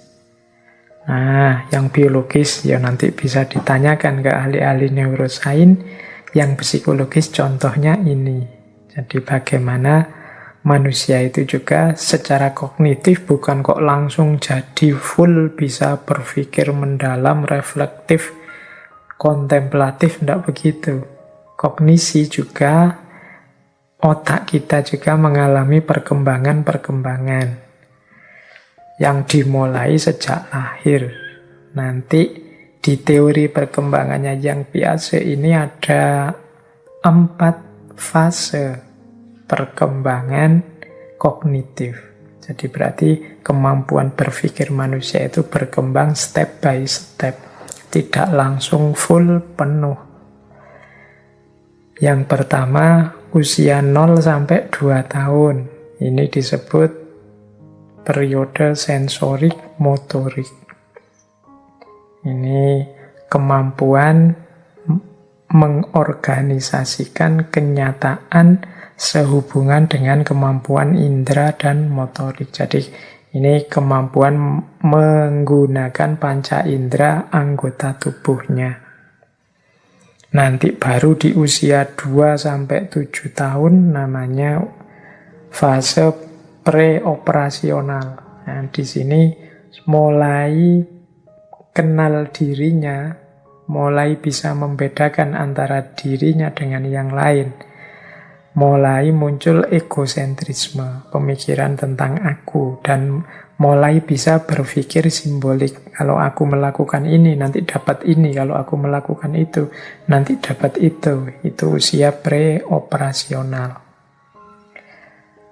Nah, yang biologis ya nanti bisa ditanyakan ke ahli-ahli neuroscience. Yang psikologis contohnya ini. Jadi bagaimana manusia itu juga secara kognitif bukan kok langsung jadi full bisa berpikir mendalam, reflektif, kontemplatif, tidak begitu. Kognisi juga, otak kita juga mengalami perkembangan-perkembangan yang dimulai sejak lahir. Nanti di teori perkembangannya Yang Piaget ini ada 4 fase perkembangan kognitif. Jadi berarti kemampuan berpikir manusia itu berkembang step by step, tidak langsung full penuh. Yang pertama usia 0 sampai 2 tahun. Ini disebut periode sensorik motorik. Ini kemampuan mengorganisasikan kenyataan sehubungan dengan kemampuan indera dan motorik. Jadi ini kemampuan menggunakan panca indera anggota tubuhnya. Nanti baru di usia 2-7 tahun namanya fase preoperasional. Nah, di sini mulai kenal dirinya, mulai bisa membedakan antara dirinya dengan yang lain. Mulai muncul egosentrisme, pemikiran tentang aku, dan mulai bisa berpikir simbolik. Kalau aku melakukan ini, nanti dapat ini. Kalau aku melakukan itu, nanti dapat itu. Itu usia preoperasional.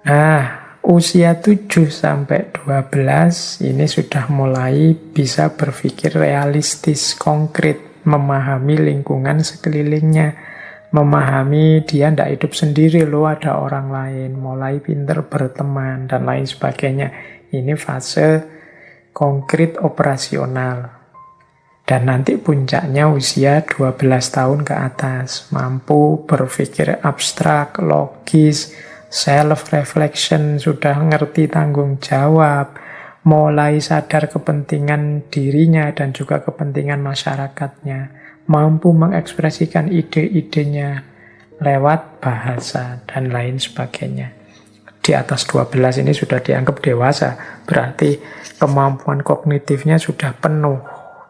Nah, usia 7-12 ini sudah mulai bisa berpikir realistis, konkret, memahami lingkungan sekelilingnya. Memahami dia tidak hidup sendiri loh, ada orang lain, mulai pinter berteman dan lain sebagainya. Ini fase konkret operasional. Dan nanti puncaknya usia 12 tahun ke atas, mampu berpikir abstrak, logis, self-reflection, sudah ngerti tanggung jawab, mulai sadar kepentingan dirinya dan juga kepentingan masyarakatnya, mampu mengekspresikan ide-idenya lewat bahasa dan lain sebagainya. Di atas 12 ini sudah dianggap dewasa, berarti kemampuan kognitifnya sudah penuh,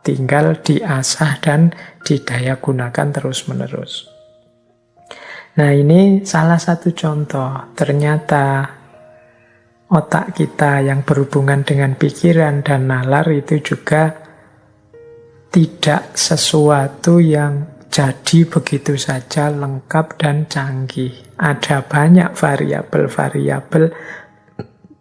tinggal diasah dan didaya gunakan terus-menerus. Nah, ini salah satu contoh. Ternyata otak kita yang berhubungan dengan pikiran dan nalar itu juga tidak sesuatu yang jadi begitu saja lengkap dan canggih. Ada banyak variabel-variabel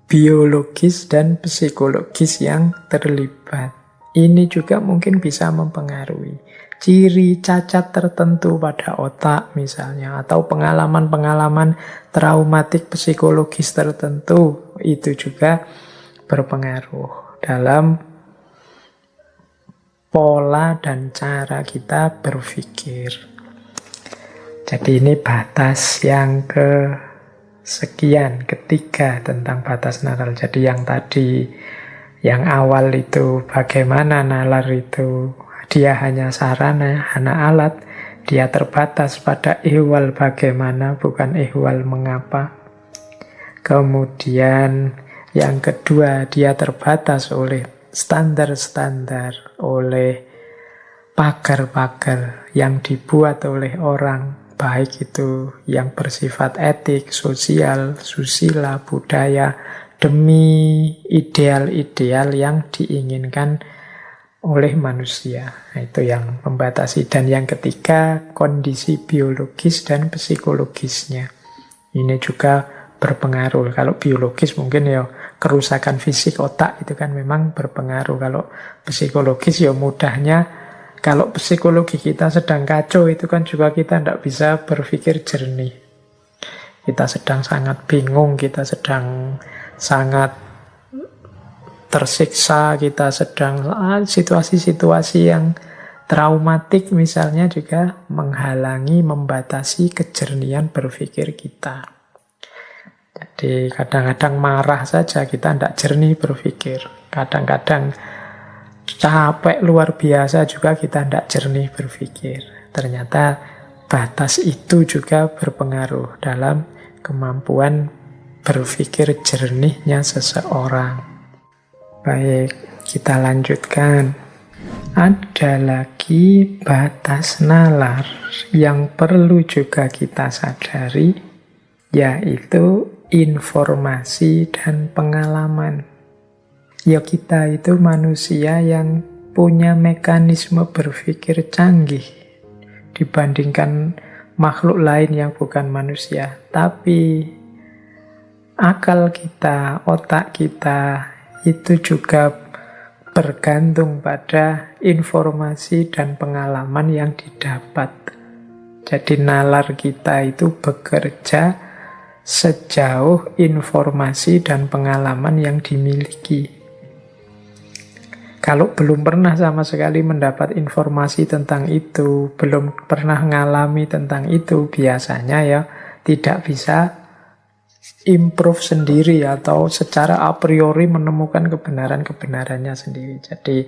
biologis dan psikologis yang terlibat. Ini juga mungkin bisa mempengaruhi ciri cacat tertentu pada otak misalnya, atau pengalaman-pengalaman traumatik psikologis tertentu, itu juga berpengaruh dalam pola dan cara kita berpikir. Jadi ini batas yang ketiga tentang batas nalar. Jadi yang tadi, yang awal itu bagaimana nalar itu dia hanya sarana, hanya alat, dia terbatas pada ihwal bagaimana, bukan ihwal mengapa. Kemudian yang kedua, dia terbatas oleh standar-standar, oleh pagar-pagar yang dibuat oleh orang, baik itu yang bersifat etik, sosial, susila, budaya, demi ideal-ideal yang diinginkan oleh manusia. Nah, itu yang membatasi. Dan yang ketiga, kondisi biologis dan psikologisnya. Ini juga berpengaruh. Kalau biologis mungkin ya kerusakan fisik otak itu kan memang berpengaruh. Kalau psikologis ya mudahnya, kalau psikologi kita sedang kacau itu kan juga kita tidak bisa berpikir jernih. Kita sedang sangat bingung, kita sedang sangat tersiksa, kita sedang situasi-situasi yang traumatik misalnya juga menghalangi, membatasi kejernihan berpikir kita. Jadi kadang-kadang marah saja kita tidak jernih berpikir. Kadang-kadang capek luar biasa juga kita tidak jernih berpikir. Ternyata batas itu juga berpengaruh dalam kemampuan berpikir jernihnya seseorang. Baik, kita lanjutkan. Ada lagi batas nalar yang perlu juga kita sadari, yaitu informasi dan pengalaman. Ya, kita itu manusia yang punya mekanisme berpikir canggih dibandingkan makhluk lain yang bukan manusia. Tapi akal kita, otak kita itu juga bergantung pada informasi dan pengalaman yang didapat. Jadi nalar kita itu bekerja sejauh informasi dan pengalaman yang dimiliki. Kalau belum pernah sama sekali mendapat informasi tentang itu, belum pernah ngalami tentang itu, biasanya ya tidak bisa improve sendiri atau secara a priori menemukan kebenaran-kebenarannya sendiri. Jadi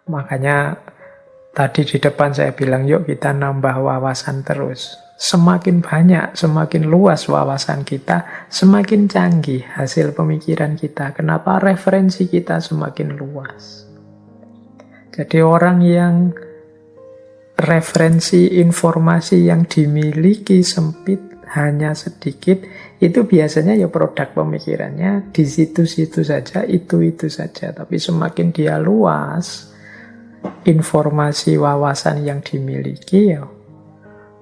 makanya tadi di depan saya bilang yuk kita nambah wawasan terus. Semakin banyak, semakin luas wawasan kita, semakin canggih hasil pemikiran kita. Kenapa? Referensi kita semakin luas. Jadi orang yang referensi informasi yang dimiliki sempit, hanya sedikit, itu biasanya ya produk pemikirannya di situ-situ saja, itu saja. Tapi semakin dia luas informasi wawasan yang dimiliki, ya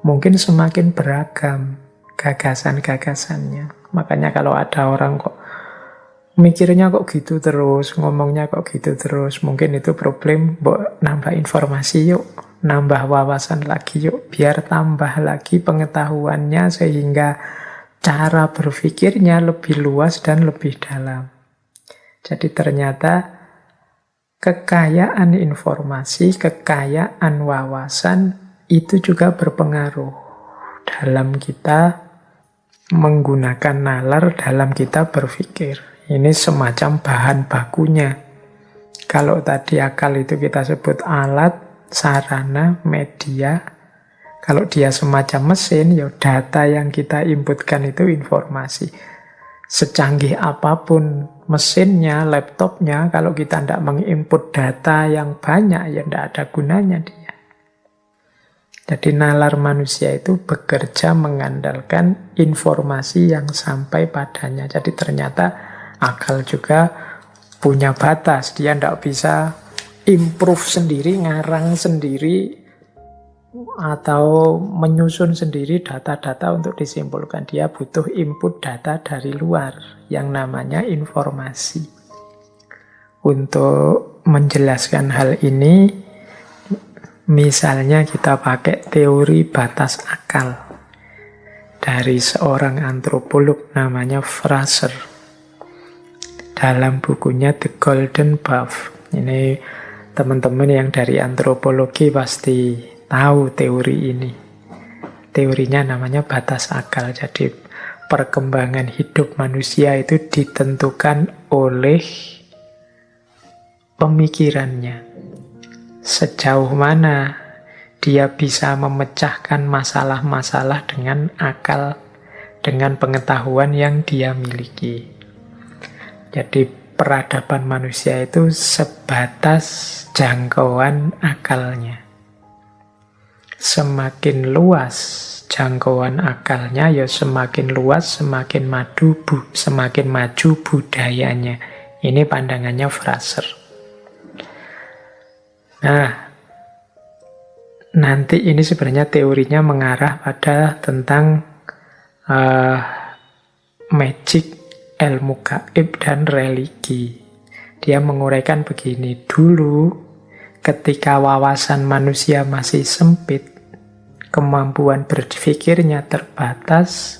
mungkin semakin beragam gagasan-gagasannya. Makanya kalau ada orang kok mikirnya kok gitu terus, ngomongnya kok gitu terus, mungkin itu problem, nambah informasi yuk, nambah wawasan lagi yuk, biar tambah lagi pengetahuannya sehingga cara berpikirnya lebih luas dan lebih dalam. Jadi ternyata kekayaan informasi, kekayaan wawasan itu juga berpengaruh dalam kita menggunakan nalar dalam kita berpikir. Ini semacam bahan bakunya. Kalau tadi akal itu kita sebut alat, sarana, media. Kalau dia semacam mesin, ya data yang kita inputkan itu informasi. Secanggih apapun mesinnya, laptopnya, kalau kita tidak menginput data yang banyak, ya tidak ada gunanya dia. Jadi nalar manusia itu bekerja mengandalkan informasi yang sampai padanya. Jadi ternyata akal juga punya batas. Dia tidak bisa improve sendiri, ngarang sendiri, atau menyusun sendiri data-data untuk disimpulkan. Dia butuh input data dari luar yang namanya informasi. Untuk menjelaskan hal ini, misalnya kita pakai teori batas akal dari seorang antropolog namanya Fraser dalam bukunya The Golden Buff. Ini teman-teman yang dari antropologi pasti tahu teori ini. Teorinya namanya batas akal. Jadi perkembangan hidup manusia itu ditentukan oleh pemikirannya. Sejauh mana dia bisa memecahkan masalah-masalah dengan akal, dengan pengetahuan yang dia miliki. Jadi peradaban manusia itu sebatas jangkauan akalnya. Semakin luas jangkauan akalnya, ya semakin luas, semakin maju budayanya. Ini pandangannya Fraser. Nah, nanti ini sebenarnya teorinya mengarah pada tentang magic, ilmu gaib, dan religi. Dia menguraikan begini, dulu ketika wawasan manusia masih sempit, kemampuan berpikirnya terbatas,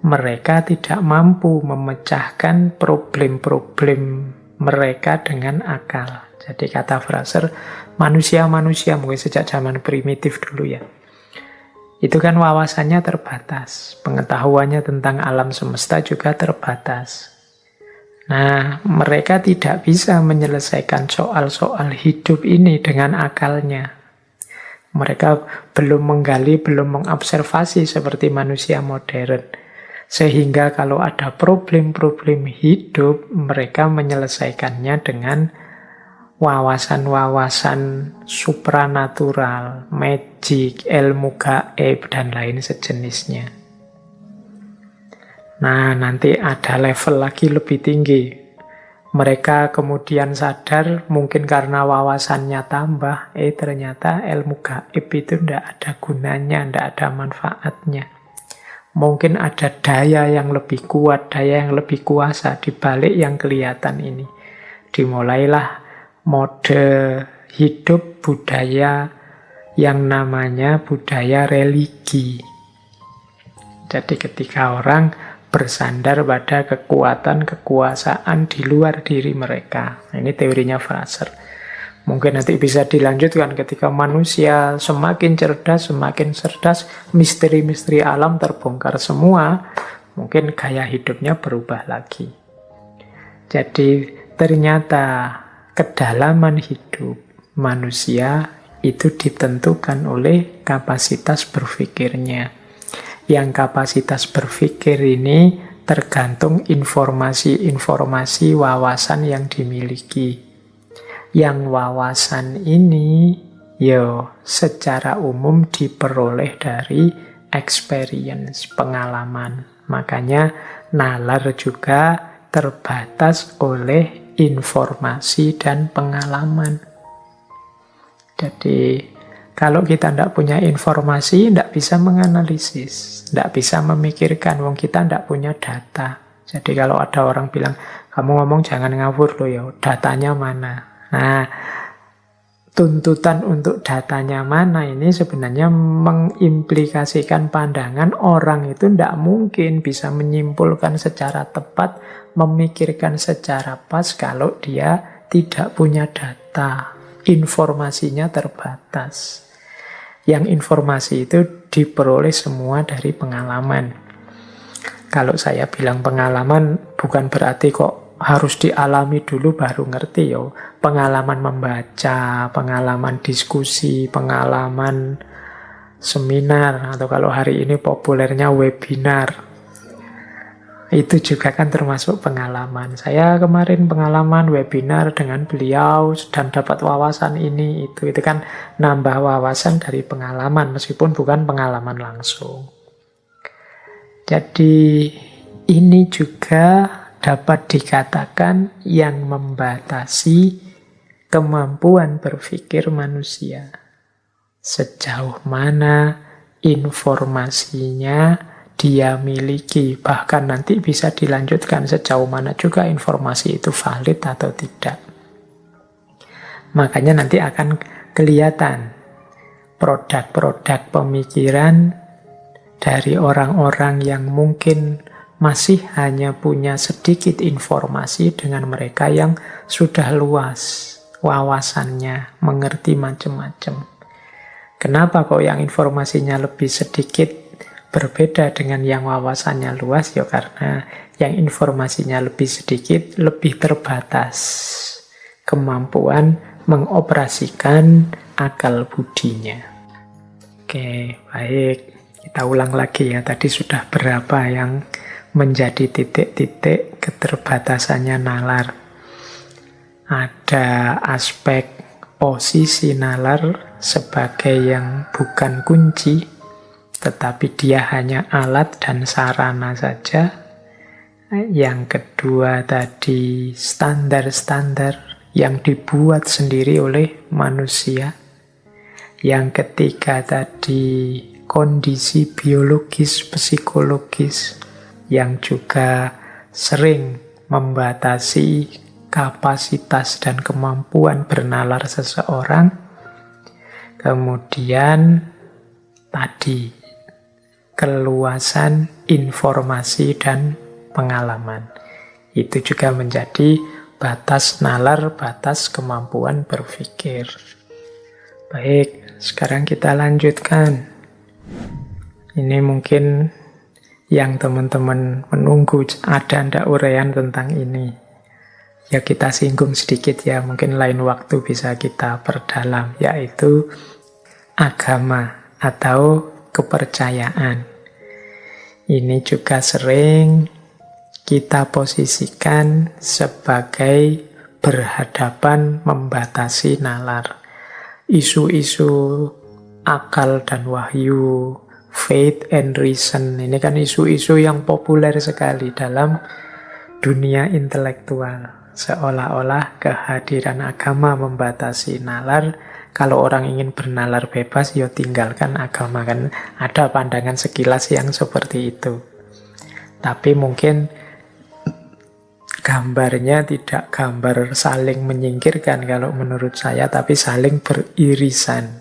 mereka tidak mampu memecahkan problem-problem mereka dengan akal. Jadi kata Fraser, manusia-manusia mungkin sejak zaman primitif dulu ya, itu kan wawasannya terbatas, pengetahuannya tentang alam semesta juga terbatas. Nah, mereka tidak bisa menyelesaikan soal-soal hidup ini dengan akalnya. Mereka belum menggali, belum mengobservasi seperti manusia modern. Sehingga kalau ada problem-problem hidup, mereka menyelesaikannya dengan wawasan-wawasan supranatural, magic, ilmu gaib, dan lain sejenisnya. Nah, nanti ada level lagi lebih tinggi. Mereka kemudian sadar, mungkin karena wawasannya tambah, ternyata ilmu gaib itu tidak ada gunanya, tidak ada manfaatnya. Mungkin ada daya yang lebih kuat, daya yang lebih kuasa di balik yang kelihatan ini. Dimulailah mode hidup budaya yang namanya budaya religi. Jadi ketika orang bersandar pada kekuatan, kekuasaan di luar diri mereka. Nah, ini teorinya Fraser. Mungkin nanti bisa dilanjutkan ketika manusia semakin cerdas, misteri-misteri alam terbongkar semua, mungkin gaya hidupnya berubah lagi. Jadi ternyata kedalaman hidup manusia itu ditentukan oleh kapasitas berpikirnya. Yang kapasitas berpikir ini tergantung informasi-informasi wawasan yang dimiliki. Yang wawasan ini secara umum diperoleh dari experience, pengalaman. Makanya nalar juga terbatas oleh informasi dan pengalaman. Jadi kalau kita tidak punya informasi, tidak bisa menganalisis, tidak bisa memikirkan, wong kita tidak punya data. Jadi kalau ada orang bilang, kamu ngomong jangan ngawur loh ya, datanya mana? Nah, tuntutan untuk datanya mana ini sebenarnya mengimplikasikan pandangan orang itu tidak mungkin bisa menyimpulkan secara tepat, memikirkan secara pas kalau dia tidak punya data. Informasinya terbatas. Yang informasi itu diperoleh semua dari pengalaman. Kalau saya bilang pengalaman, bukan berarti kok harus dialami dulu baru ngerti ya. Pengalaman membaca, pengalaman diskusi, pengalaman seminar, atau kalau hari ini populernya webinar. Itu juga kan termasuk pengalaman. Saya kemarin pengalaman webinar dengan beliau dan dapat wawasan ini, itu kan nambah wawasan dari pengalaman meskipun bukan pengalaman langsung. Jadi ini juga dapat dikatakan yang membatasi kemampuan berpikir manusia. sejauh mana informasinya dia miliki. Bahkan nanti bisa dilanjutkan sejauh mana juga informasi itu valid atau tidak. Makanya nanti akan kelihatan produk-produk pemikiran dari orang-orang yang mungkin masih hanya punya sedikit informasi dengan mereka yang sudah luas wawasannya, mengerti macam-macam. Kenapa kok yang informasinya lebih sedikit berbeda dengan yang wawasannya luas? Ya karena yang informasinya lebih sedikit, lebih terbatas kemampuan mengoperasikan akal budinya. Oke, baik. Kita ulang lagi ya. Tadi sudah berapa yang menjadi titik-titik keterbatasannya nalar. Ada aspek posisi nalar sebagai yang bukan kunci, tetapi dia hanya alat dan sarana saja. Yang kedua tadi standar-standar yang dibuat sendiri oleh manusia. Yang ketiga tadi kondisi biologis, psikologis yang juga sering membatasi kapasitas dan kemampuan bernalar seseorang. Kemudian tadi keluasan informasi dan pengalaman. Itu juga menjadi batas nalar, batas kemampuan berpikir. Baik, sekarang kita lanjutkan. Ini mungkin yang teman-teman menunggu, ada ndak uraian tentang ini. Ya kita singgung sedikit ya, mungkin lain waktu bisa kita perdalam, yaitu agama atau kepercayaan. Ini juga sering kita posisikan sebagai berhadapan membatasi nalar. Isu-isu akal dan wahyu, faith and reason, ini kan isu-isu yang populer sekali dalam dunia intelektual. Seolah-olah kehadiran agama membatasi nalar. Kalau orang ingin bernalar bebas, ya tinggalkan agama. Kan ada pandangan sekilas yang seperti itu. Tapi mungkin gambarnya tidak gambar saling menyingkirkan kalau menurut saya, tapi saling beririsan.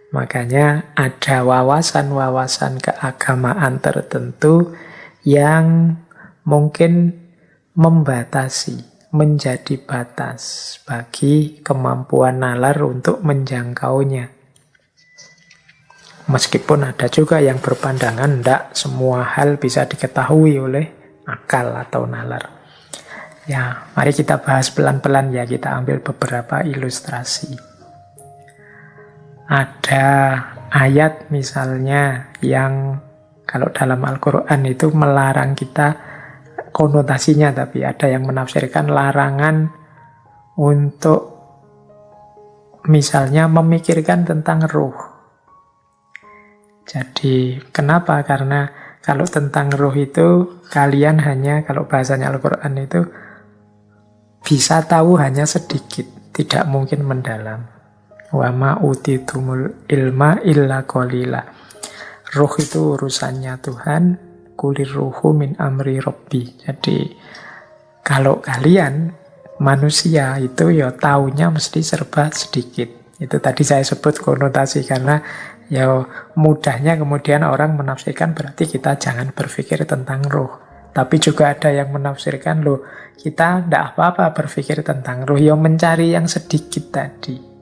Makanya ada wawasan-wawasan keagamaan tertentu yang mungkin membatasi, menjadi batas bagi kemampuan nalar untuk menjangkaunya. Meskipun ada juga yang berpandangan tidak semua hal bisa diketahui oleh akal atau nalar. Ya, mari kita bahas pelan-pelan ya, kita ambil beberapa ilustrasi. Ada ayat misalnya yang kalau dalam Al-Quran itu melarang kita, konotasinya tapi ada yang menafsirkan larangan untuk misalnya memikirkan tentang ruh. Jadi kenapa? Karena kalau tentang ruh itu kalian hanya, kalau bahasanya Al-Quran itu bisa tahu hanya sedikit, tidak mungkin mendalam. Wa ma utitumul ilma illa qalila. Ruh itu urusannya Tuhan. Kulir ruhu min amri rabbi. Jadi kalau kalian manusia itu ya taunya mesti serba sedikit. Itu tadi saya sebut konotasi karena ya mudahnya kemudian orang menafsirkan berarti kita jangan berpikir tentang ruh. Tapi juga ada yang menafsirkan loh kita tidak apa-apa berpikir tentang ruh, yang mencari yang sedikit tadi.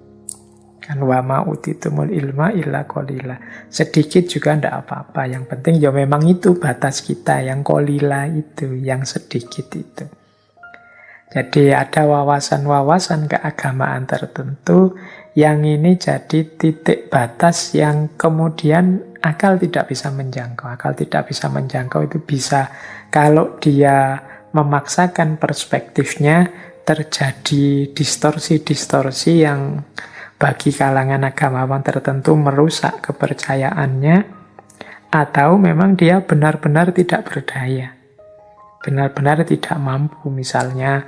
Kan wa ma utitumul ilma illa qalila. Sedikit juga tidak apa-apa. Yang penting ya memang itu batas kita, yang qalila itu, yang sedikit itu. Jadi ada wawasan-wawasan keagamaan tertentu yang ini jadi titik batas yang kemudian akal tidak bisa menjangkau. Akal tidak bisa menjangkau itu bisa kalau dia memaksakan perspektifnya terjadi distorsi-distorsi yang bagi kalangan agamawan tertentu merusak kepercayaannya, atau memang dia benar-benar tidak berdaya, benar-benar tidak mampu. Misalnya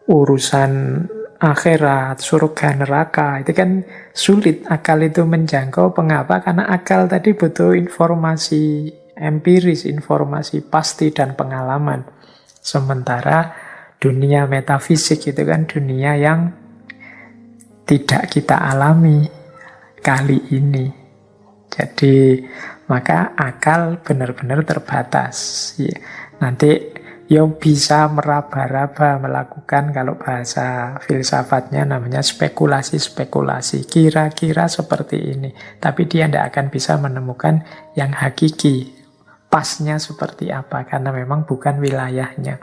urusan akhirat, surga, neraka. Itu kan sulit akal itu menjangkau. Mengapa? Karena akal tadi butuh informasi empiris, informasi pasti dan pengalaman. Sementara dunia metafisik itu kan dunia yang tidak kita alami kali ini. Jadi maka akal benar-benar terbatas. Nanti bisa meraba-raba melakukan, kalau bahasa filsafatnya namanya spekulasi-spekulasi. Kira-kira seperti ini. Tapi dia tidak akan bisa menemukan yang hakiki. Pasnya seperti apa, karena memang bukan wilayahnya.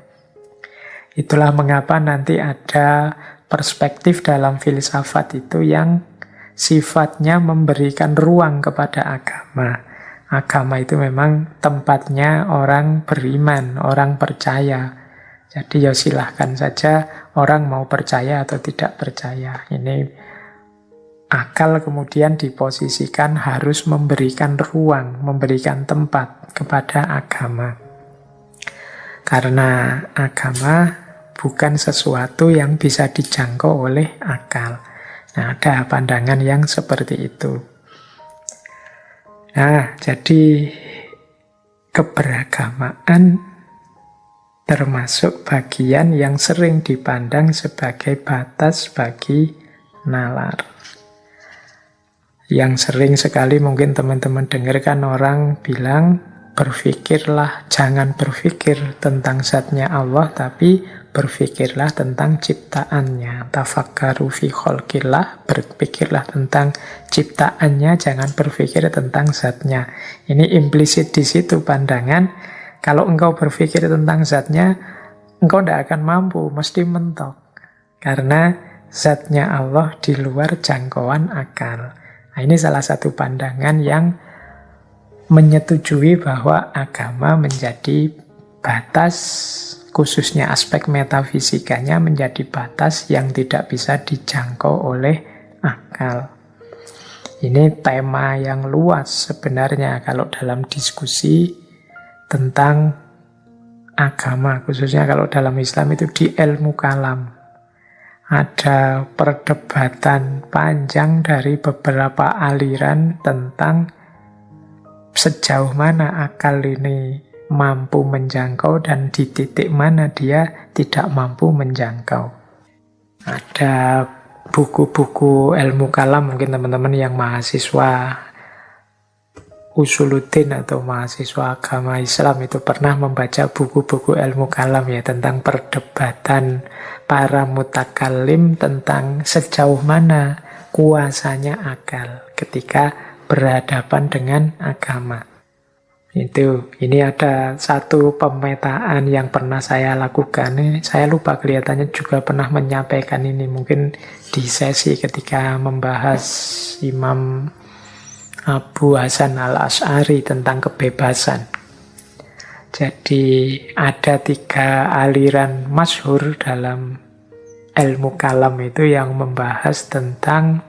Itulah mengapa nanti ada perspektif dalam filsafat itu yang sifatnya memberikan ruang kepada agama. Agama itu memang tempatnya orang beriman, orang percaya. Jadi ya silahkan saja orang mau percaya atau tidak percaya. Ini akal kemudian diposisikan harus memberikan ruang, memberikan tempat kepada agama. Karena agama bukan sesuatu yang bisa dijangkau oleh akal. Nah, ada pandangan yang seperti itu. Nah, jadi keberagamaan termasuk bagian yang sering dipandang sebagai batas bagi nalar. Yang sering sekali mungkin teman-teman dengarkan orang bilang, berpikirlah, jangan berpikir tentang zatnya Allah, tapi berpikirlah tentang ciptaannya. Tafakkaru fi khalqillah, berpikirlah tentang ciptaannya, jangan berpikir tentang zatnya. Ini implisit di situ pandangan, kalau engkau berpikir tentang zatnya, engkau tidak akan mampu, mesti mentok. Karena zatnya Allah di luar jangkauan akal. Nah, ini salah satu pandangan yang menyetujui bahwa agama menjadi batas, khususnya aspek metafisikanya menjadi batas yang tidak bisa dijangkau oleh akal. Ini tema yang luas sebenarnya kalau dalam diskusi tentang agama, khususnya kalau dalam Islam itu di ilmu kalam. Ada perdebatan panjang dari beberapa aliran tentang sejauh mana akal ini mampu menjangkau dan di titik mana dia tidak mampu menjangkau. Ada buku-buku ilmu kalam, mungkin teman-teman yang mahasiswa usuluddin atau mahasiswa agama Islam itu pernah membaca buku-buku ilmu kalam ya, tentang perdebatan para mutakallim tentang sejauh mana kuasanya akal ketika berhadapan dengan agama. Ini ada satu pemetaan yang pernah saya lakukan. Saya lupa, kelihatannya juga pernah menyampaikan ini. Mungkin di sesi ketika membahas Imam Abu Hasan al-Asy'ari tentang kebebasan. Jadi ada 3 aliran masyhur dalam ilmu kalam itu yang membahas tentang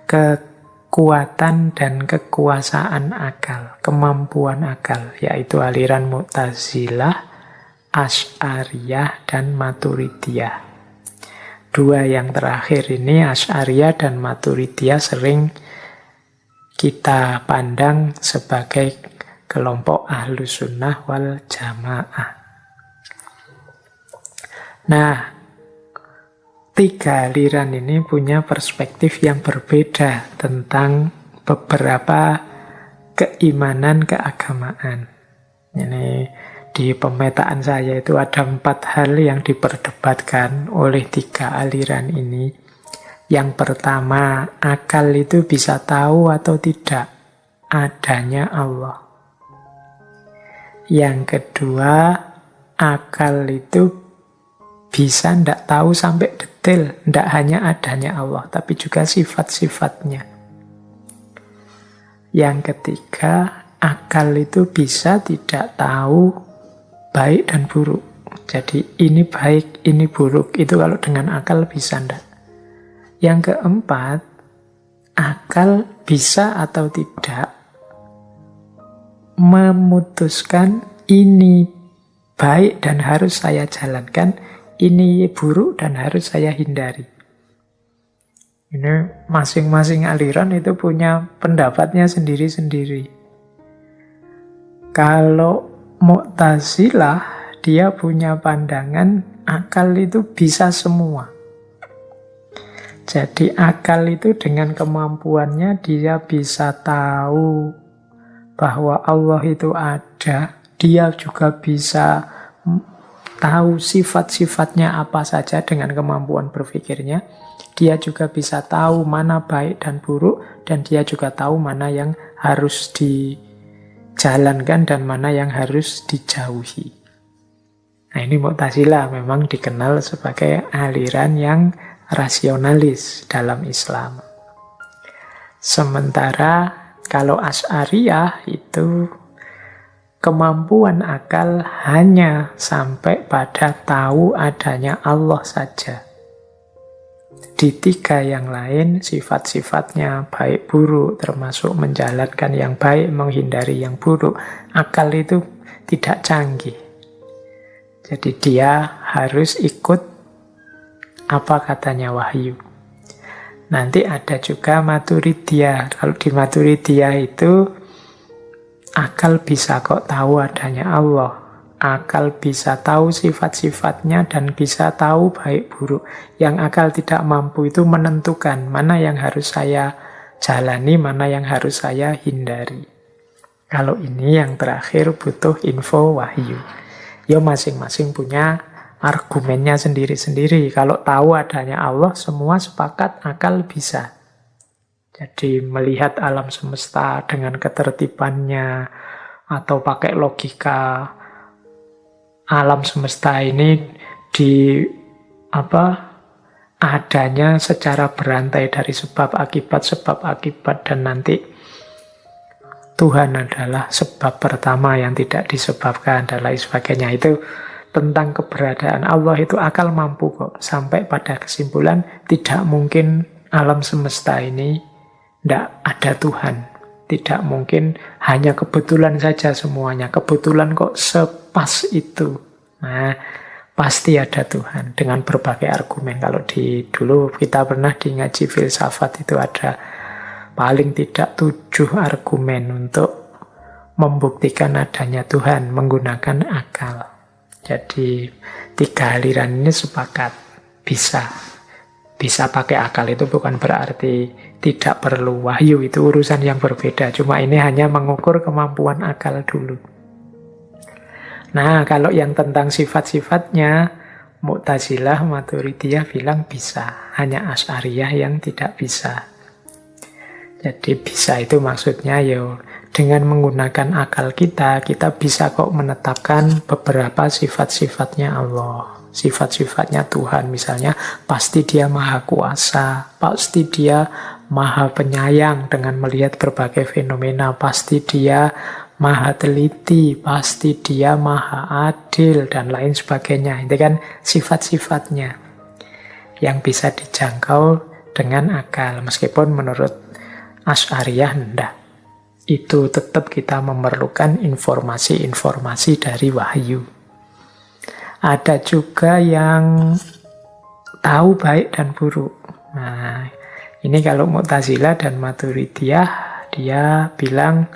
kekuatan dan kekuasaan akal, kemampuan akal, yaitu aliran Mu'tazilah, Asy'ariyah, dan Maturidiyah. 2 yang terakhir ini, Asy'ariyah dan Maturidiyah, sering kita pandang sebagai kelompok Ahlus Sunnah wal Jamaah. Nah, 3 aliran ini punya perspektif yang berbeda tentang beberapa keimanan keagamaan. Ini di pemetaan saya itu ada 4 hal yang diperdebatkan oleh 3 aliran ini. Yang pertama, akal itu bisa tahu atau tidak adanya Allah. Yang kedua, akal itu bisa tidak tahu sampai detail, tidak hanya adanya Allah, tapi juga sifat-sifatnya. Yang ketiga, akal itu bisa tidak tahu baik dan buruk. Jadi ini baik, ini buruk, itu kalau dengan akal bisa tidak. Yang keempat, akal bisa atau tidak memutuskan ini baik dan harus saya jalankan, ini buruk dan harus saya hindari. Ini masing-masing aliran itu punya pendapatnya sendiri-sendiri. Kalau Mu'tazilah, dia punya pandangan akal itu bisa semua. Jadi akal itu dengan kemampuannya dia bisa tahu bahwa Allah itu ada. Dia juga bisa tahu sifat-sifatnya apa saja dengan kemampuan berpikirnya. Dia juga bisa tahu mana baik dan buruk, dan dia juga tahu mana yang harus dijalankan dan mana yang harus dijauhi. Nah, ini Mu'tazilah memang dikenal sebagai aliran yang rasionalis dalam Islam. Sementara kalau Asy'ariyah itu kemampuan akal hanya sampai pada tahu adanya Allah saja. Di tiga yang lain, sifat-sifatnya baik buruk, termasuk menjalankan yang baik, menghindari yang buruk, akal itu tidak canggih. Jadi dia harus ikut apa katanya wahyu. Nanti ada juga Maturidiyah. Kalau di Maturidiyah itu akal bisa kok tahu adanya Allah. Akal bisa tahu sifat-sifatnya dan bisa tahu baik buruk. Yang akal tidak mampu itu menentukan mana yang harus saya jalani, mana yang harus saya hindari. Kalau ini yang terakhir butuh info wahyu. Ya masing-masing punya argumennya sendiri-sendiri. Kalau tahu adanya Allah, semua sepakat akal bisa. Jadi melihat alam semesta dengan ketertibannya, atau pakai logika alam semesta ini adanya secara berantai dari sebab akibat, dan nanti Tuhan adalah sebab pertama yang tidak disebabkan dan lain sebagainya. Itu tentang keberadaan Allah itu akal mampu kok sampai pada kesimpulan tidak mungkin alam semesta ini tidak ada Tuhan. Tidak mungkin hanya kebetulan saja semuanya. Kebetulan kok sepas itu. Nah, pasti ada Tuhan dengan berbagai argumen. Kalau dulu kita pernah di ngaji filsafat itu ada paling tidak 7 argumen untuk membuktikan adanya Tuhan menggunakan akal. Jadi 3 aliran ini sepakat bisa pakai akal. Itu bukan berarti tidak perlu wahyu, itu urusan yang berbeda. Cuma ini hanya mengukur kemampuan akal dulu. Nah, kalau yang tentang sifat-sifatnya, Mu'tazilah, Maturidiyah bilang bisa. Hanya Asy'ariyah yang tidak bisa. Jadi bisa itu maksudnya dengan menggunakan akal kita bisa kok menetapkan beberapa sifat-sifatnya Allah. Sifat-sifatnya Tuhan, misalnya pasti dia maha kuasa, pasti dia maha penyayang dengan melihat berbagai fenomena, pasti dia maha teliti, pasti dia maha adil, dan lain sebagainya. Itu kan sifat-sifatnya yang bisa dijangkau dengan akal, meskipun menurut Asy'ariyah enggak. Itu tetap kita memerlukan informasi-informasi dari wahyu. Ada juga yang tahu baik dan buruk. Nah, ini kalau Mu'tazilah dan Maturidiyah, dia bilang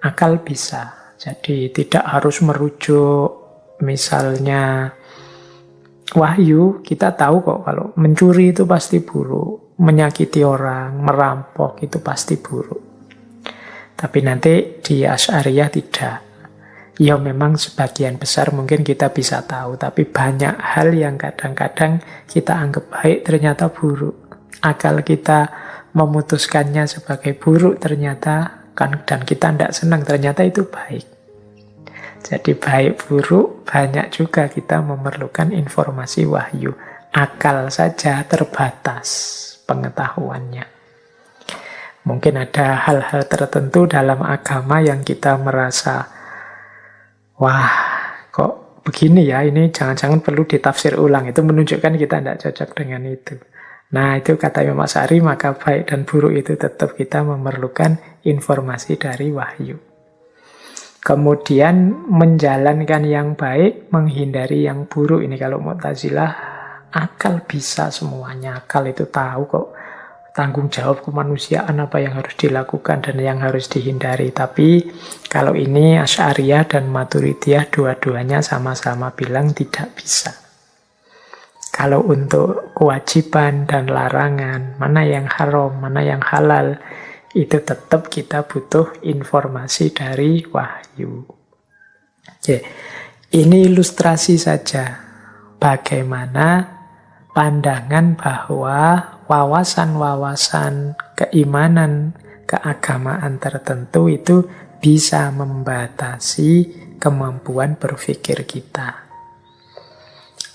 akal bisa. Jadi tidak harus merujuk misalnya wahyu. Kita tahu kok kalau mencuri itu pasti buruk, menyakiti orang, merampok itu pasti buruk. Tapi nanti di Asy'ariyah tidak. Ya memang sebagian besar mungkin kita bisa tahu, tapi banyak hal yang kadang-kadang kita anggap baik ternyata buruk. Akal kita memutuskannya sebagai buruk ternyata kan, dan kita tidak senang ternyata itu baik. Jadi baik buruk banyak juga kita memerlukan informasi wahyu. Akal saja terbatas pengetahuannya. Mungkin ada hal-hal tertentu dalam agama yang kita merasa, wah, kok begini ya, ini jangan-jangan perlu ditafsir ulang. Itu menunjukkan kita tidak cocok dengan itu. Nah, itu kata Imam Asy'ari, maka baik dan buruk itu tetap kita memerlukan informasi dari wahyu. Kemudian menjalankan yang baik, menghindari yang buruk. Ini kalau Mu'tazilah, akal bisa semuanya. Akal itu tahu kok tanggung jawab kemanusiaan apa yang harus dilakukan dan yang harus dihindari. Tapi kalau ini Asy'ariyah dan Maturidiyah dua-duanya sama-sama bilang tidak bisa. Kalau untuk kewajiban dan larangan, mana yang haram, mana yang halal, itu tetap kita butuh informasi dari wahyu. Oke, ini ilustrasi saja bagaimana pandangan bahwa wawasan-wawasan keimanan, keagamaan tertentu itu bisa membatasi kemampuan berpikir kita.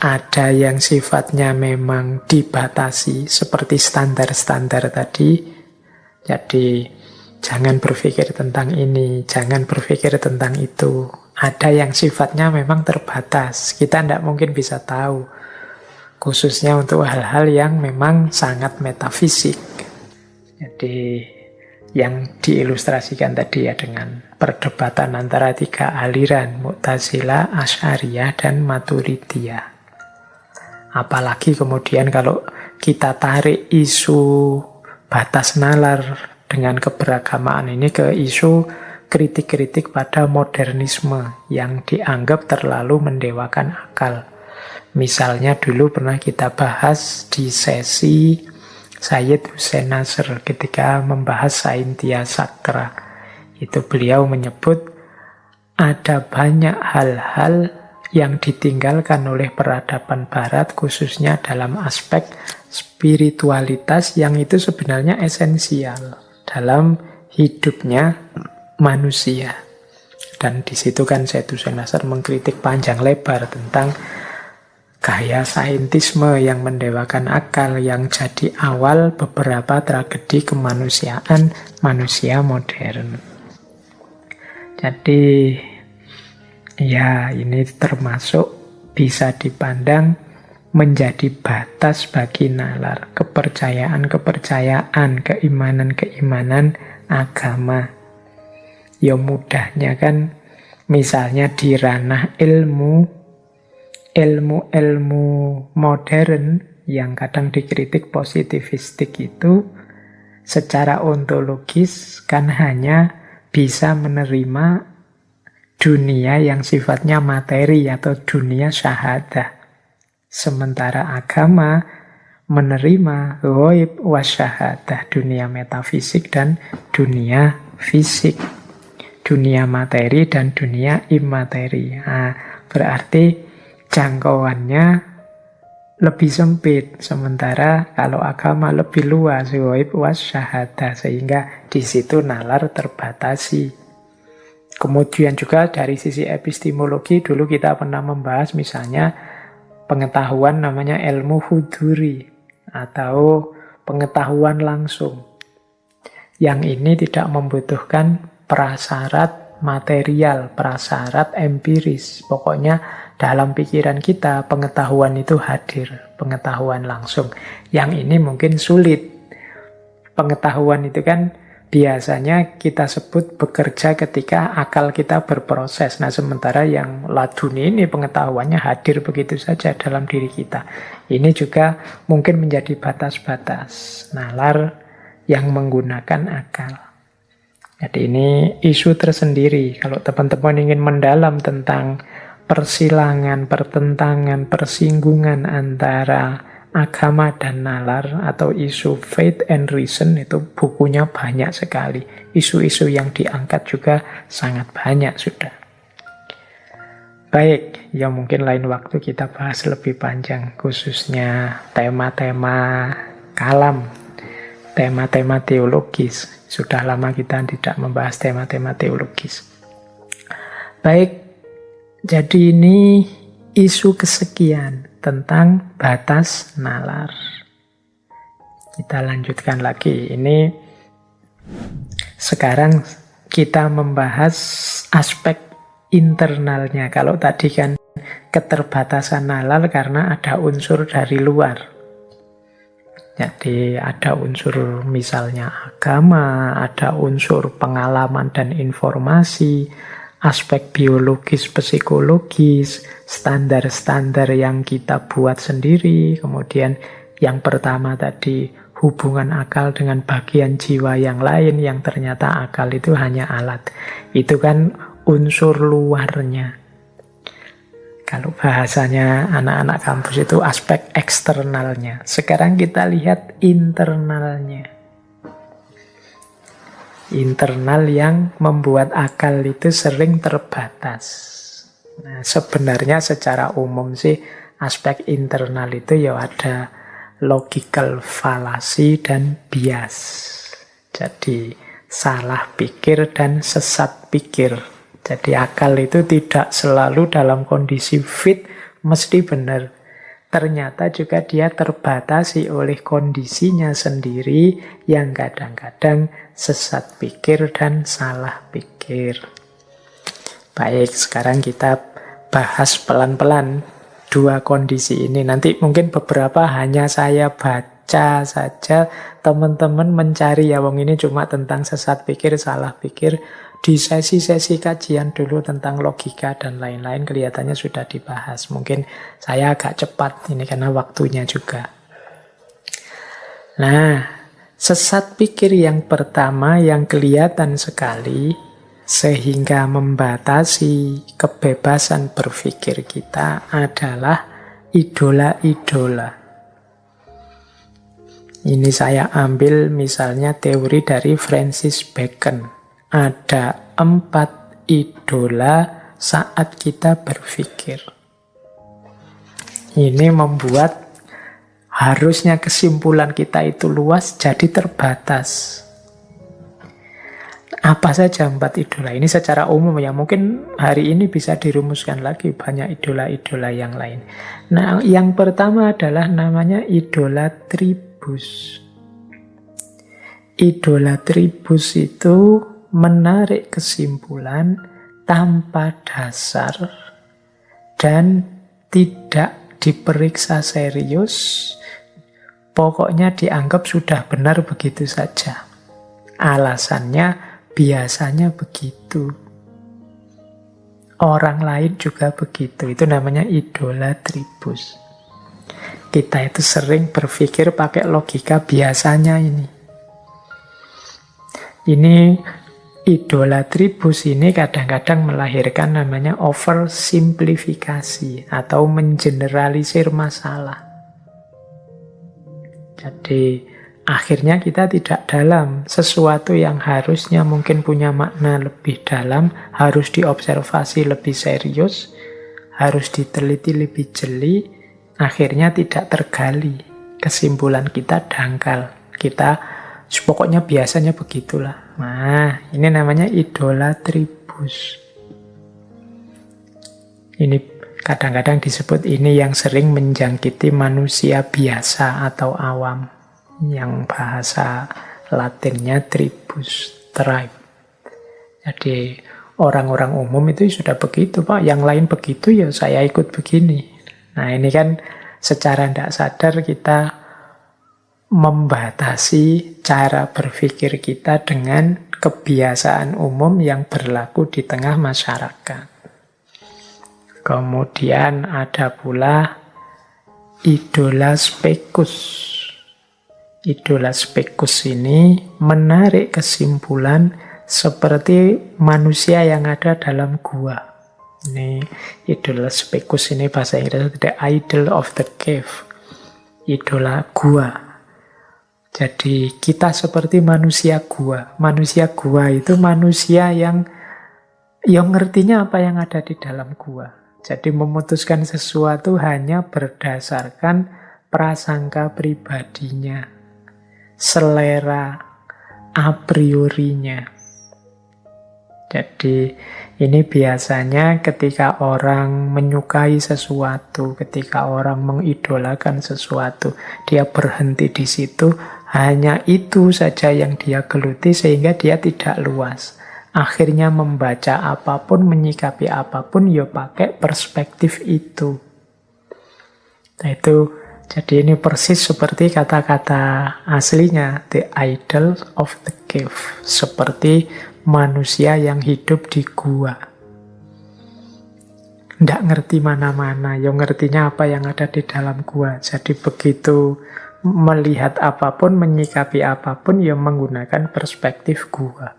Ada yang sifatnya memang dibatasi seperti standar-standar tadi. Jadi jangan berpikir tentang ini, jangan berpikir tentang itu. Ada yang sifatnya memang terbatas. Kita tidak mungkin bisa tahu. Khususnya untuk hal-hal yang memang sangat metafisik. Jadi yang diilustrasikan tadi ya dengan perdebatan antara tiga aliran, Mu'tazilah, Asy'ariyah, dan Maturidiyah. Apalagi kemudian kalau kita tarik isu batas nalar dengan keberagamaan ini ke isu kritik-kritik pada modernisme yang dianggap terlalu mendewakan akal. Misalnya dulu pernah kita bahas di sesi Sayyid Hussein Nasr ketika membahas Saintia Sacra. Itu beliau menyebut ada banyak hal-hal yang ditinggalkan oleh peradaban barat khususnya dalam aspek spiritualitas yang itu sebenarnya esensial dalam hidupnya manusia. Dan di situ kan Sayyid Hussein Nasr mengkritik panjang lebar tentang gaya saintisme yang mendewakan akal yang jadi awal beberapa tragedi kemanusiaan manusia modern. Jadi ya, ini termasuk bisa dipandang menjadi batas bagi nalar kepercayaan-kepercayaan, keimanan-keimanan agama. Ya mudahnya kan, misalnya di ranah ilmu modern yang kadang dikritik positivistik itu, secara ontologis kan hanya bisa menerima dunia yang sifatnya materi atau dunia syahadah. Sementara agama menerima ghaib wasyahadah, dunia metafisik dan dunia fisik, dunia materi dan dunia imateri. Nah, berarti jangkauannya lebih sempit. Sementara kalau agama lebih luas, ghaib wasyahadah, sehingga di situ nalar terbatasi. Kemudian juga dari sisi epistemologi, dulu kita pernah membahas misalnya pengetahuan namanya ilmu huduri atau pengetahuan langsung. Yang ini tidak membutuhkan prasyarat material, prasyarat empiris. Pokoknya dalam pikiran kita pengetahuan itu hadir, pengetahuan langsung. Yang ini mungkin sulit. Pengetahuan itu kan biasanya kita sebut bekerja ketika akal kita berproses. Nah, sementara yang laduni ini pengetahuannya hadir begitu saja dalam diri kita. Ini juga mungkin menjadi batas-batas nalar yang menggunakan akal. Jadi ini isu tersendiri. Kalau teman-teman ingin mendalam tentang persilangan, pertentangan, persinggungan antara agama dan nalar atau isu faith and reason, itu bukunya banyak sekali. Isu-isu yang diangkat juga sangat banyak sudah. Baik, ya mungkin lain waktu kita bahas lebih panjang, khususnya tema-tema kalam, tema-tema teologis. Sudah lama kita tidak membahas tema-tema teologis. Baik, jadi ini isu kesekian tentang batas nalar. Kita lanjutkan lagi. Ini sekarang kita membahas aspek internalnya. Kalau tadi kan keterbatasan nalar karena ada unsur dari luar. Jadi ada unsur misalnya agama, ada unsur pengalaman dan informasi, aspek biologis, psikologis, standar-standar yang kita buat sendiri. Kemudian yang pertama tadi hubungan akal dengan bagian jiwa yang lain, yang ternyata akal itu hanya alat. Itu kan unsur luarnya. Kalau bahasanya anak-anak kampus itu aspek eksternalnya. Sekarang kita lihat internalnya. Internal yang membuat akal itu sering terbatas. Nah, sebenarnya secara umum sih aspek internal itu ya ada logical fallacy dan bias. Jadi salah pikir dan sesat pikir. Jadi akal itu tidak selalu dalam kondisi fit, mesti benar. Ternyata juga dia terbatasi oleh kondisinya sendiri yang kadang-kadang sesat pikir dan salah pikir. Baik, sekarang kita bahas pelan-pelan dua kondisi ini. Nanti mungkin beberapa hanya saya baca saja, teman-teman mencari ya, wong ini cuma tentang sesat pikir, salah pikir. Di sesi-sesi kajian dulu tentang logika dan lain-lain kelihatannya sudah dibahas. Mungkin saya agak cepat ini karena waktunya juga. Nah, sesat pikir yang pertama yang kelihatan sekali sehingga membatasi kebebasan berpikir kita adalah idola-idola. Ini saya ambil misalnya teori dari Francis Bacon. Ada 4 idola saat kita berpikir. Ini membuat harusnya kesimpulan kita itu luas jadi terbatas. Apa saja 4 idola ini secara umum ya, mungkin hari ini bisa dirumuskan lagi banyak idola-idola yang lain. Nah, yang pertama adalah namanya idola tribus. Idola tribus itu menarik kesimpulan tanpa dasar dan tidak diperiksa serius, pokoknya dianggap sudah benar begitu saja. Alasannya biasanya begitu. Orang lain juga begitu. Itu namanya idola tribus. Kita itu sering berpikir pakai logika biasanya ini. Ini idola tribus ini kadang-kadang melahirkan namanya oversimplifikasi atau mengeneralisir masalah. Jadi akhirnya kita tidak dalam. Sesuatu yang harusnya mungkin punya makna lebih dalam, harus diobservasi lebih serius, harus diteliti lebih jeli, akhirnya tidak tergali. Kesimpulan kita dangkal. Kita pokoknya biasanya begitulah. Nah, ini namanya idola tribus. Ini kadang-kadang disebut ini yang sering menjangkiti manusia biasa atau awam. Yang bahasa Latinnya tribus, tribe. Jadi orang-orang umum itu sudah begitu, Pak. Yang lain begitu ya saya ikut begini. Nah, ini kan secara tidak sadar kita membatasi cara berpikir kita dengan kebiasaan umum yang berlaku di tengah masyarakat. Kemudian ada pula idola spekus. Idola spekus ini menarik kesimpulan seperti manusia yang ada dalam gua. Ini idola spekus ini bahasa Inggris, the idol of the cave. Idola gua. Jadi kita seperti manusia gua. Manusia gua itu manusia yang ngertinya apa yang ada di dalam gua. Jadi memutuskan sesuatu hanya berdasarkan prasangka pribadinya, selera a priorinya. Jadi ini biasanya ketika orang menyukai sesuatu, ketika orang mengidolakan sesuatu, dia berhenti di situ, hanya itu saja yang dia geluti sehingga dia tidak luas. Akhirnya membaca apapun, menyikapi apapun, ya pakai perspektif itu. Nah itu, jadi ini persis seperti kata-kata aslinya, the idol of the cave. Seperti manusia yang hidup di gua. Nggak ngerti mana-mana, yang ngertinya apa yang ada di dalam gua. Jadi begitu melihat apapun, menyikapi apapun, ya menggunakan perspektif gua.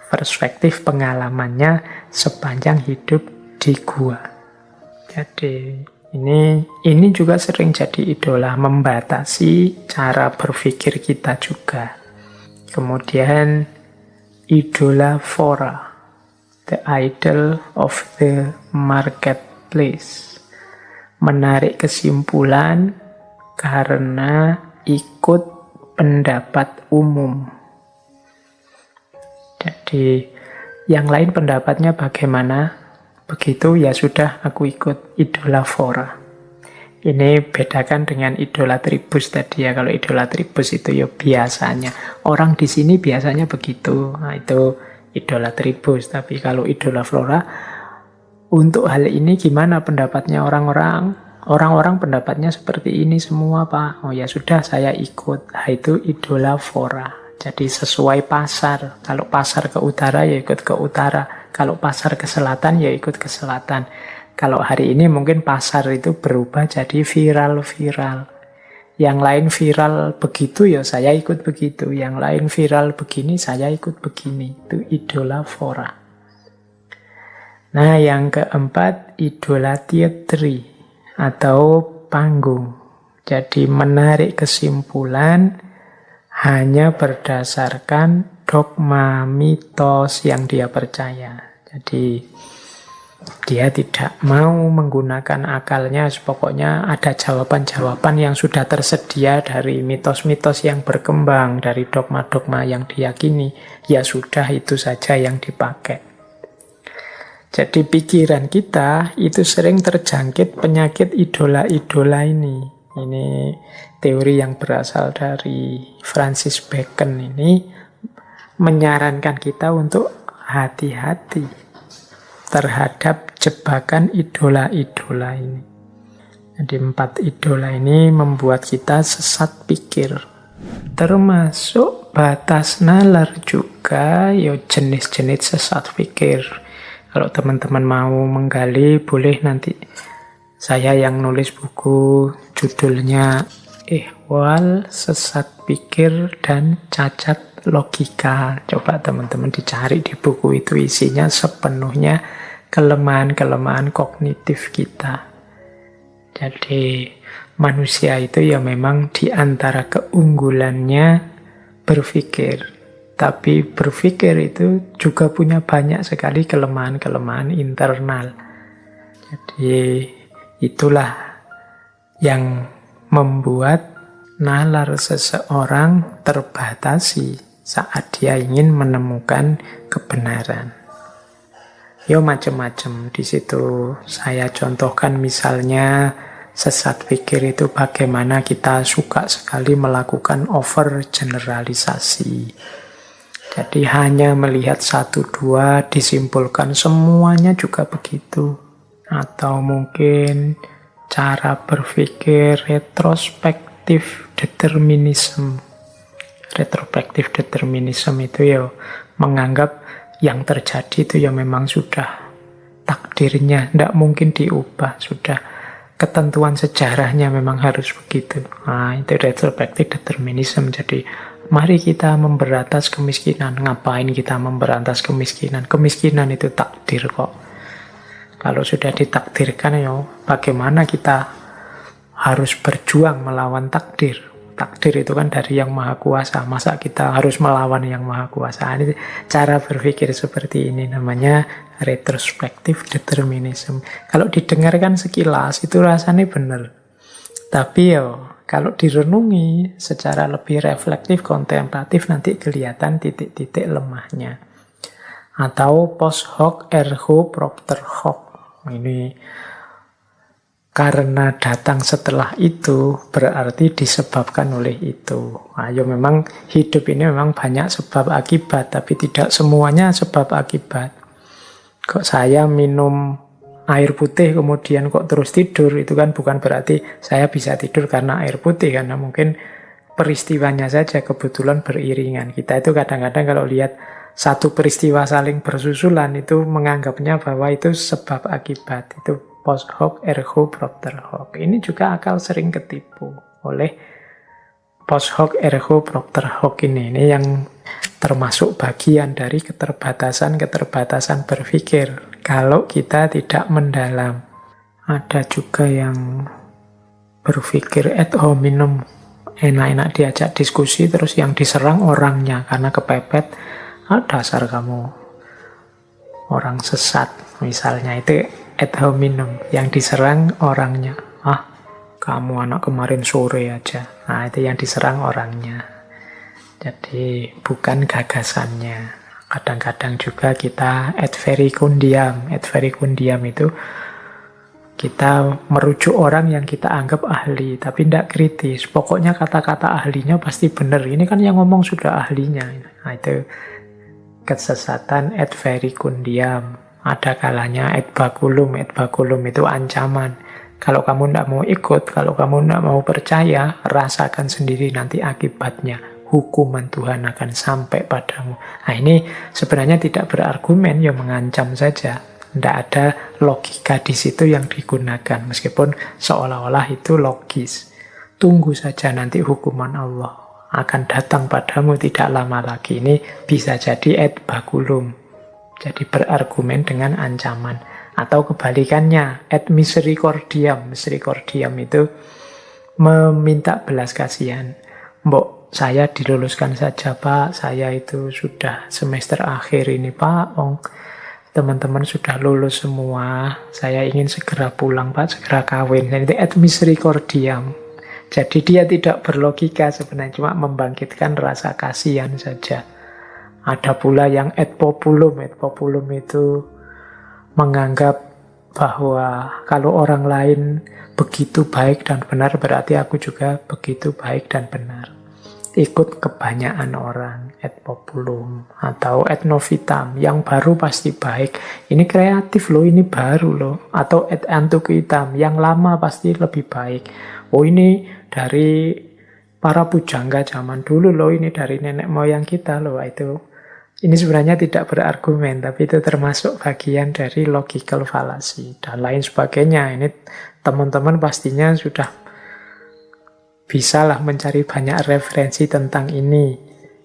Perspektif pengalamannya sepanjang hidup di gua. Jadi ini juga sering jadi idola, membatasi cara berpikir kita juga. Kemudian idola fora, the idol of the marketplace. Menarik kesimpulan karena ikut pendapat umum. Jadi yang lain pendapatnya bagaimana, begitu ya sudah aku ikut, idola fora. Ini bedakan dengan idolatribus tadi ya. Kalau idolatribus itu ya biasanya orang di sini biasanya begitu. Nah, itu idolatribus. Tapi kalau idola flora, untuk hal ini gimana pendapatnya orang-orang? Orang-orang pendapatnya seperti ini semua, Pak. Oh ya sudah, saya ikut. Nah, itu idola fora. Jadi sesuai pasar. Kalau pasar ke utara ya ikut ke utara. Kalau pasar ke selatan ya ikut ke selatan. Kalau hari ini mungkin pasar itu berubah jadi viral-viral. Yang lain viral begitu ya saya ikut begitu. Yang lain viral begini saya ikut begini. Itu idola fora. Nah, yang keempat, idola teatri atau panggung. Jadi menarik kesimpulan hanya berdasarkan dogma mitos yang dia percaya. Jadi dia tidak mau menggunakan akalnya, pokoknya ada jawaban-jawaban yang sudah tersedia dari mitos-mitos yang berkembang, dari dogma-dogma yang diyakini. Ya sudah, itu saja yang dipakai. Jadi pikiran kita itu sering terjangkit penyakit idola-idola ini. Ini teori yang berasal dari Francis Bacon ini menyarankan kita untuk hati-hati terhadap jebakan idola-idola ini. Jadi 4 idola ini membuat kita sesat pikir. Termasuk batas nalar juga, ya jenis-jenis sesat pikir. Kalau teman-teman mau menggali, boleh nanti saya yang nulis buku judulnya Ihwal, Sesat Pikir dan Cacat Logika. Coba teman-teman dicari di buku itu, isinya sepenuhnya kelemahan-kelemahan kognitif kita. Jadi manusia itu ya memang di antara keunggulannya berpikir. Tapi berpikir itu juga punya banyak sekali kelemahan-kelemahan internal. Jadi itulah yang membuat nalar seseorang terbatasi saat dia ingin menemukan kebenaran. Yo macam-macam. Di situ saya contohkan misalnya sesat pikir itu bagaimana kita suka sekali melakukan overgeneralisasi. Jadi hanya melihat 1-2 disimpulkan semuanya juga begitu. Atau mungkin cara berpikir retrospektif determinism. Retrospektif determinism itu ya menganggap yang terjadi itu ya memang sudah takdirnya, tidak mungkin diubah, sudah ketentuan sejarahnya memang harus begitu. Nah, itu retrospektif determinism. Jadi mari kita memberantas kemiskinan. Ngapain kita memberantas kemiskinan? Kemiskinan itu takdir kok. Kalau sudah ditakdirkan, ya bagaimana kita harus berjuang melawan takdir? Takdir itu kan dari Yang Maha Kuasa. Masa kita harus melawan Yang Maha Kuasa? Ini cara berpikir seperti ini namanya retrospektif determinism. Kalau didengarkan sekilas itu rasanya benar. Tapi ya kalau direnungi secara lebih reflektif, kontemplatif, nanti kelihatan titik-titik lemahnya. Atau post hoc ergo propter hoc. Ini karena datang setelah itu berarti disebabkan oleh itu. Ayo memang hidup ini memang banyak sebab akibat, tapi tidak semuanya sebab akibat. Kok saya minum air putih kemudian kok terus tidur, itu kan bukan berarti saya bisa tidur karena air putih, karena mungkin peristiwanya saja kebetulan beriringan. Kita itu kadang-kadang kalau lihat satu peristiwa saling bersusulan itu menganggapnya bahwa itu sebab akibat. Itu post hoc ergo propter hoc. Ini juga akal sering ketipu oleh Post hoc ergo propter hoc ini yang termasuk bagian dari keterbatasan-keterbatasan berpikir kalau kita tidak mendalam. Ada juga yang berpikir ad hominem, enak-enak diajak diskusi, terus yang diserang orangnya karena kepepet. Dasar kamu orang sesat, misalnya, itu ad hominem, yang diserang orangnya. Kamu anak kemarin sore aja. Nah, itu yang diserang orangnya. Jadi bukan gagasannya. Kadang-kadang juga kita ad verecundiam. Ad verecundiam itu kita merujuk orang yang kita anggap ahli, tapi tidak kritis. Pokoknya kata-kata ahlinya pasti benar. Ini kan yang ngomong sudah ahlinya. Nah, itu kesesatan ad verecundiam. Ada kalanya ad baculum. Ad baculum itu ancaman. Kalau kamu tidak mau ikut, kalau kamu tidak mau percaya, rasakan sendiri nanti akibatnya. Hukuman Tuhan akan sampai padamu. Nah, ini sebenarnya tidak berargumen, ya mengancam saja. Tidak ada logika di situ yang digunakan, meskipun seolah-olah itu logis. Tunggu saja nanti hukuman Allah akan datang padamu tidak lama lagi. Ini bisa jadi ad baculum. Jadi berargumen dengan ancaman. Atau kebalikannya, ad misericordiam. Misericordiam itu meminta belas kasihan. Mbok, saya diluluskan saja, Pak. Saya itu sudah semester akhir ini, Pak. Teman-teman sudah lulus semua. Saya ingin segera pulang, Pak. Segera kawin. Jadi itu ad misericordiam. Jadi dia tidak berlogika sebenarnya. Cuma membangkitkan rasa kasihan saja. Ada pula yang ad populum. Ad populum itu menganggap bahwa kalau orang lain begitu baik dan benar, berarti aku juga begitu baik dan benar. Ikut kebanyakan orang, ad populum. Atau ad novitam, yang baru pasti baik. Ini kreatif loh, ini baru loh. Atau ad antiquitam, yang lama pasti lebih baik. Oh, ini dari para pujangga zaman dulu loh, ini dari nenek moyang kita loh. Ini sebenarnya tidak berargumen, tapi itu termasuk bagian dari logical fallacy dan lain sebagainya. Ini teman-teman pastinya sudah bisalah mencari banyak referensi tentang ini.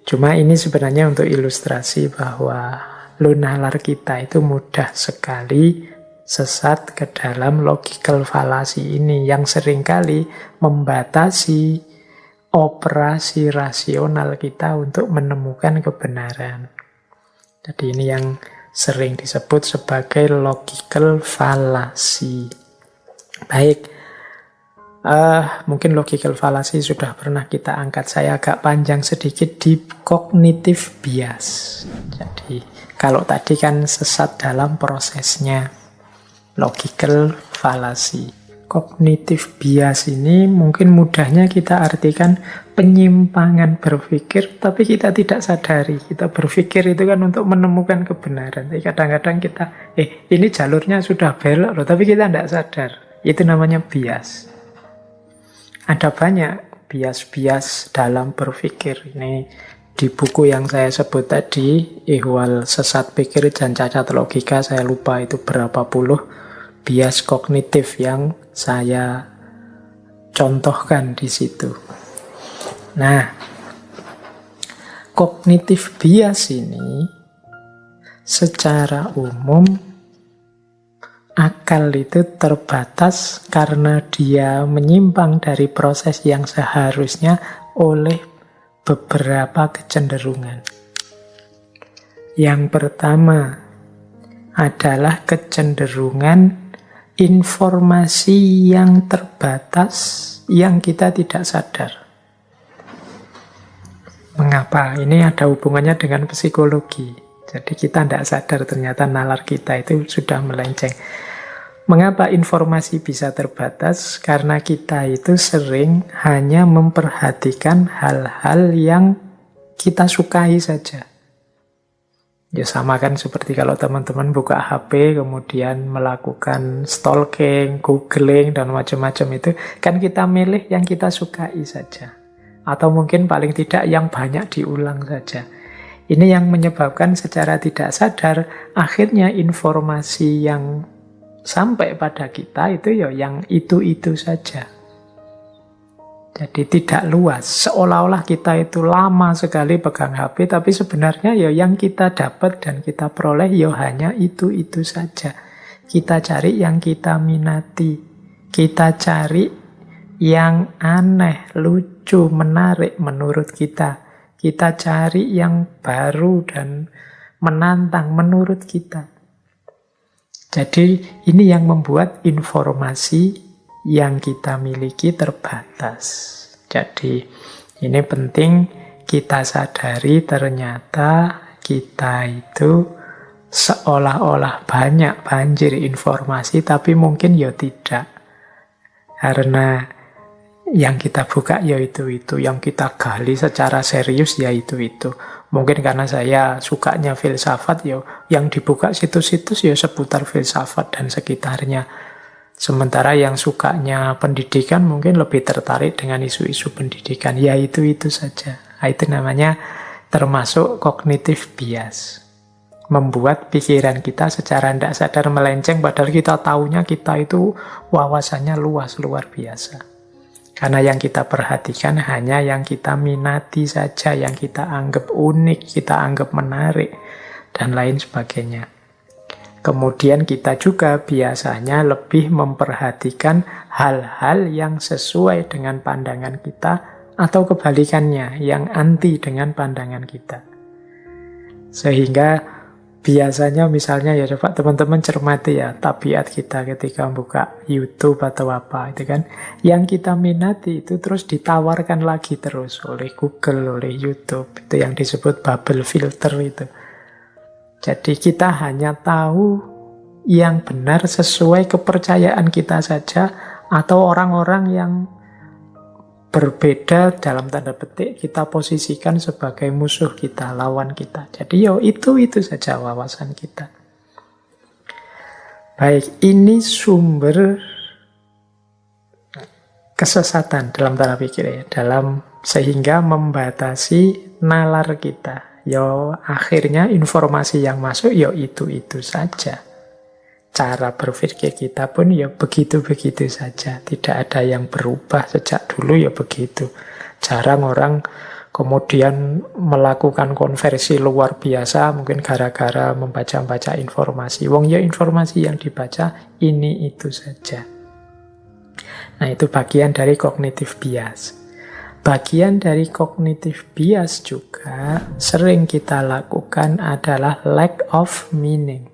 Cuma ini sebenarnya untuk ilustrasi bahwa nalar kita itu mudah sekali sesat ke dalam logical fallacy ini yang seringkali membatasi operasi rasional kita untuk menemukan kebenaran. Jadi ini yang sering disebut sebagai logical fallacy. Baik, mungkin logical fallacy sudah pernah kita angkat. Saya agak panjang sedikit di cognitive bias. Jadi kalau tadi kan sesat dalam prosesnya, logical fallacy. Cognitive bias ini mungkin mudahnya kita artikan penyimpangan berpikir, tapi kita tidak sadari. Kita berpikir itu kan untuk menemukan kebenaran. Tapi kadang-kadang kita, ini jalurnya sudah belok loh, tapi kita tidak sadar. Itu namanya bias. Ada banyak bias-bias dalam berpikir. Ini di buku yang saya sebut tadi, Ihwal Sesat Pikir dan Cacat Logika, saya lupa itu berapa puluh bias kognitif yang saya contohkan di situ. Nah, kognitif bias ini secara umum akal itu terbatas karena dia menyimpang dari proses yang seharusnya oleh beberapa kecenderungan. Yang pertama adalah kecenderungan informasi yang terbatas yang kita tidak sadar. Mengapa? Ini ada hubungannya dengan psikologi. Jadi kita tidak sadar ternyata nalar kita itu sudah melenceng. Mengapa informasi bisa terbatas? Karena kita itu sering hanya memperhatikan hal-hal yang kita sukai saja. Ya sama kan seperti kalau teman-teman buka HP kemudian melakukan stalking, googling, dan macam-macam itu. Kan kita milih yang kita sukai saja. Atau mungkin paling tidak yang banyak diulang saja. Ini yang menyebabkan secara tidak sadar akhirnya informasi yang sampai pada kita itu ya yang itu-itu saja. Jadi tidak luas. Seolah-olah kita itu lama sekali pegang HP, tapi sebenarnya ya yang kita dapat dan kita peroleh ya hanya itu-itu saja. Kita cari yang kita minati. Kita cari yang aneh, lucu, menarik menurut kita. Kita cari yang baru dan menantang menurut kita. Jadi ini yang membuat informasi yang kita miliki terbatas. Jadi ini penting kita sadari ternyata kita itu seolah-olah banjir informasi, tapi mungkin ya tidak. Karena yang kita buka ya itu-itu, yang kita gali secara serius ya itu-itu. Mungkin karena saya sukanya filsafat, ya yang dibuka situs-situs ya seputar filsafat dan sekitarnya. Sementara yang sukanya pendidikan mungkin lebih tertarik dengan isu-isu pendidikan. Ya itu saja. Itu namanya termasuk cognitive bias. Membuat pikiran kita secara tidak sadar melenceng, padahal kita tahunya kita itu wawasannya luas, luar biasa. Karena yang kita perhatikan hanya yang kita minati saja, yang kita anggap unik, kita anggap menarik, dan lain sebagainya. Kemudian kita juga biasanya lebih memperhatikan hal-hal yang sesuai dengan pandangan kita atau kebalikannya, yang anti dengan pandangan kita. Sehingga biasanya misalnya ya coba teman-teman cermati ya tabiat kita ketika buka YouTube atau apa itu kan. Yang kita minati itu terus ditawarkan lagi terus oleh Google, oleh YouTube. Itu yang disebut bubble filter itu. Jadi kita hanya tahu yang benar sesuai kepercayaan kita saja, atau orang-orang yang berbeda dalam tanda petik kita posisikan sebagai musuh kita, lawan kita. Jadi ya itu saja wawasan kita. Baik, ini sumber kesesatan dalam tanda pikir ya, sehingga membatasi nalar kita. Ya akhirnya informasi yang masuk ya itu saja. Cara berpikir kita pun ya begitu-begitu saja. Tidak ada yang berubah sejak dulu ya begitu. Jarang orang kemudian melakukan konversi luar biasa mungkin gara-gara membaca-baca informasi. Wong ya informasi yang dibaca ini itu saja. Nah itu bagian dari cognitive bias. Bagian dari cognitive bias juga sering kita lakukan adalah lack of meaning.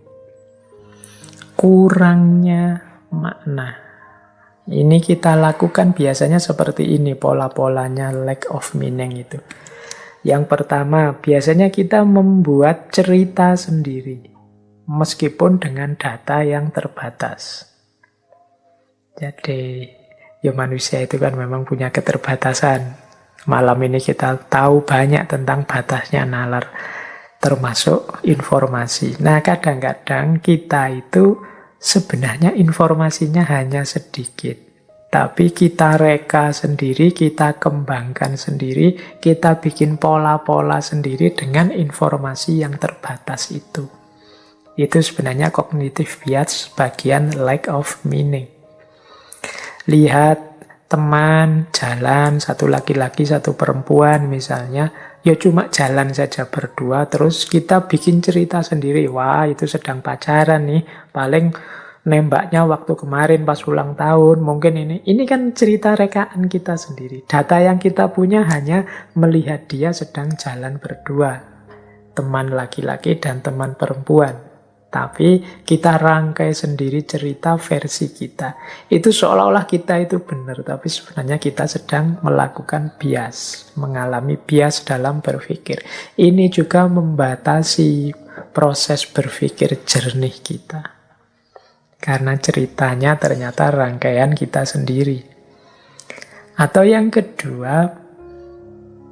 Kurangnya makna. Ini kita lakukan biasanya seperti ini pola-polanya lack of meaning itu. Yang pertama, biasanya kita membuat cerita sendiri. Meskipun dengan data yang terbatas. Jadi ya manusia itu kan memang punya keterbatasan. Malam ini kita tahu banyak tentang batasnya nalar, termasuk informasi. Nah kadang-kadang kita itu sebenarnya informasinya hanya sedikit. Tapi kita reka sendiri, kita kembangkan sendiri, kita bikin pola-pola sendiri dengan informasi yang terbatas itu. Itu sebenarnya cognitive bias bagian lack of meaning. Lihat teman jalan, satu laki-laki, satu perempuan misalnya, ya cuma jalan saja berdua, terus kita bikin cerita sendiri. Wah, itu sedang pacaran nih, paling nembaknya waktu kemarin pas ulang tahun, mungkin ini. Ini kan cerita rekaan kita sendiri. Data yang kita punya hanya melihat dia sedang jalan berdua, teman laki-laki dan teman perempuan. Tapi kita rangkai sendiri cerita versi kita. Itu seolah-olah kita itu benar, tapi sebenarnya kita sedang melakukan bias, mengalami bias dalam berpikir. Ini juga membatasi proses berpikir jernih kita. Karena ceritanya ternyata rangkaian kita sendiri. Atau yang kedua,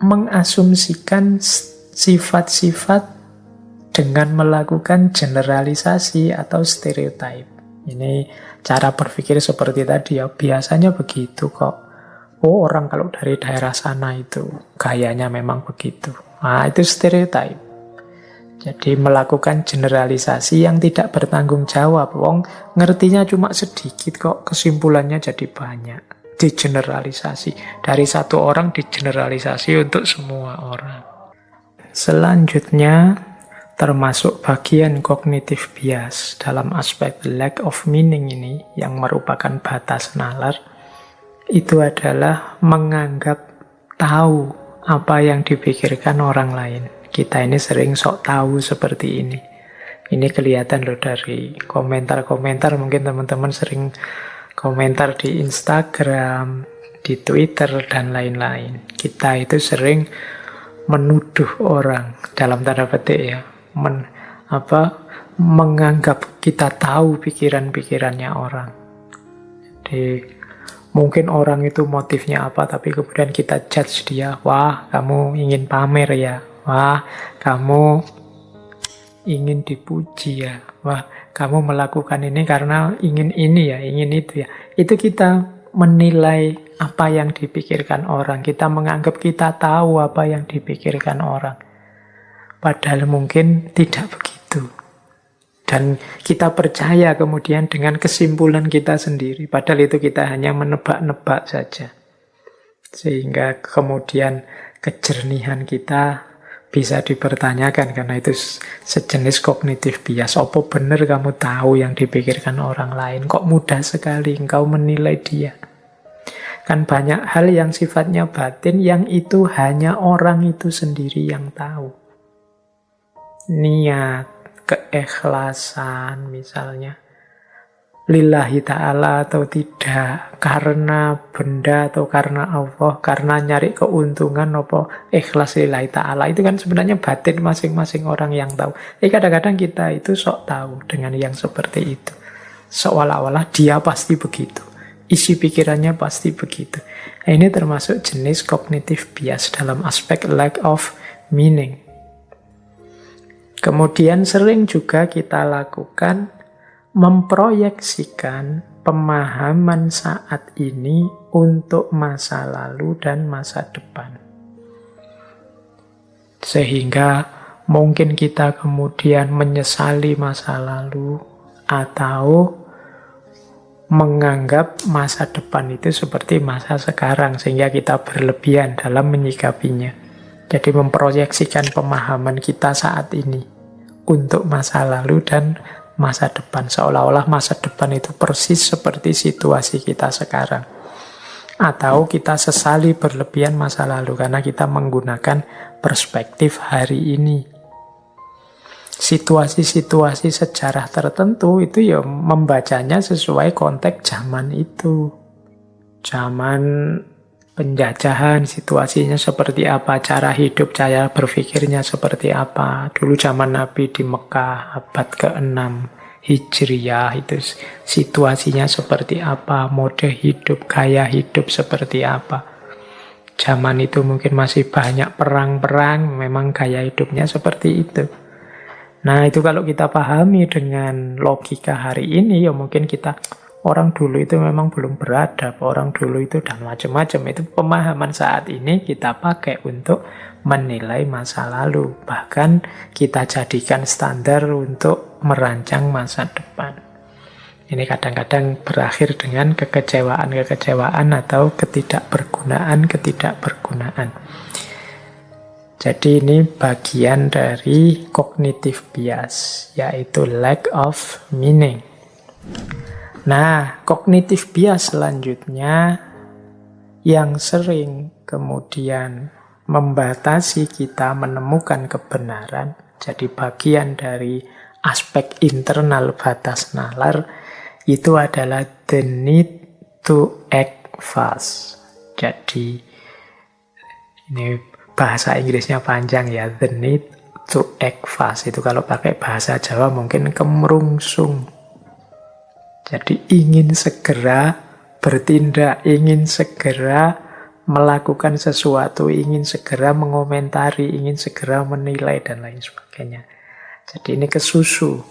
mengasumsikan sifat-sifat dengan melakukan generalisasi atau stereotype. Ini cara berpikir seperti tadi ya, biasanya begitu kok. Oh, orang kalau dari daerah sana itu gayanya memang begitu. Nah, itu stereotype. Jadi melakukan generalisasi yang tidak bertanggung jawab. Wong ngertinya cuma sedikit kok, kesimpulannya jadi banyak. digeneralisasi. Dari satu orang digeneralisasi untuk semua orang. Selanjutnya, termasuk bagian cognitive bias dalam aspek lack of meaning ini, yang merupakan batas nalar, itu adalah menganggap tahu apa yang dipikirkan orang lain. Kita ini sering sok tahu seperti ini. Ini kelihatan loh dari komentar-komentar, mungkin teman-teman sering komentar di Instagram, di Twitter, dan lain-lain. Kita itu sering menuduh orang, dalam tanda petik ya, menganggap kita tahu pikiran-pikirannya orang. Jadi mungkin orang itu motifnya apa, tapi kemudian kita judge dia, wah kamu ingin pamer ya, wah kamu ingin dipuji ya, wah kamu melakukan ini karena ingin ini ya, ingin itu ya. Itu kita menilai apa yang dipikirkan orang. Kita menganggap kita tahu apa yang dipikirkan orang. Padahal mungkin tidak begitu. Dan kita percaya kemudian dengan kesimpulan kita sendiri. Padahal itu kita hanya menebak-nebak saja. Sehingga kemudian kejernihan kita bisa dipertanyakan, karena itu sejenis kognitif bias. Apa benar kamu tahu yang dipikirkan orang lain? Kok mudah sekali engkau menilai dia? Kan banyak hal yang sifatnya batin yang itu hanya orang itu sendiri yang tahu. Niat, keikhlasan misalnya, lillahi ta'ala atau tidak, karena benda atau karena Allah, karena nyari keuntungan apa ikhlas lillahi ta'ala, itu kan sebenarnya batin masing-masing orang yang tahu. Kadang-kadang kita itu sok tahu dengan yang seperti itu, seolah-olah dia pasti begitu, isi pikirannya pasti begitu. Nah, ini termasuk jenis cognitive bias dalam aspek lack of meaning. Kemudian sering juga kita lakukan memproyeksikan pemahaman saat ini untuk masa lalu dan masa depan. Sehingga mungkin kita kemudian menyesali masa lalu atau menganggap masa depan itu seperti masa sekarang, sehingga kita berlebihan dalam menyikapinya. Jadi memproyeksikan pemahaman kita saat ini untuk masa lalu dan masa depan, seolah-olah masa depan itu persis seperti situasi kita sekarang. Atau kita sesali berlebihan masa lalu karena kita menggunakan perspektif hari ini. Situasi-situasi sejarah tertentu itu ya membacanya sesuai konteks zaman itu. Zaman penjajahan, situasinya seperti apa, cara hidup, cara berpikirnya seperti apa. Dulu zaman Nabi di Mekah, abad ke-6 Hijriyah, itu situasinya seperti apa, mode hidup, gaya hidup seperti apa. Zaman itu mungkin masih banyak perang-perang, memang gaya hidupnya seperti itu. Nah, itu kalau kita pahami dengan logika hari ini, ya mungkin kita... Orang dulu itu memang belum beradab, orang dulu itu dan macam-macam. Itu pemahaman saat ini kita pakai untuk menilai masa lalu. Bahkan kita jadikan standar untuk merancang masa depan. Ini kadang-kadang berakhir dengan kekecewaan atau ketidakbergunaan. Jadi ini bagian dari cognitive bias, yaitu lack of meaning. Nah, cognitive bias selanjutnya yang sering kemudian membatasi kita menemukan kebenaran, jadi bagian dari aspek internal batas nalar, itu adalah the need to act fast. Jadi, ini bahasa Inggrisnya panjang ya, the need to act fast. Itu kalau pakai bahasa Jawa mungkin kemerungsung. Jadi ingin segera bertindak, ingin segera melakukan sesuatu, ingin segera mengomentari, ingin segera menilai, dan lain sebagainya. Jadi ini kesusu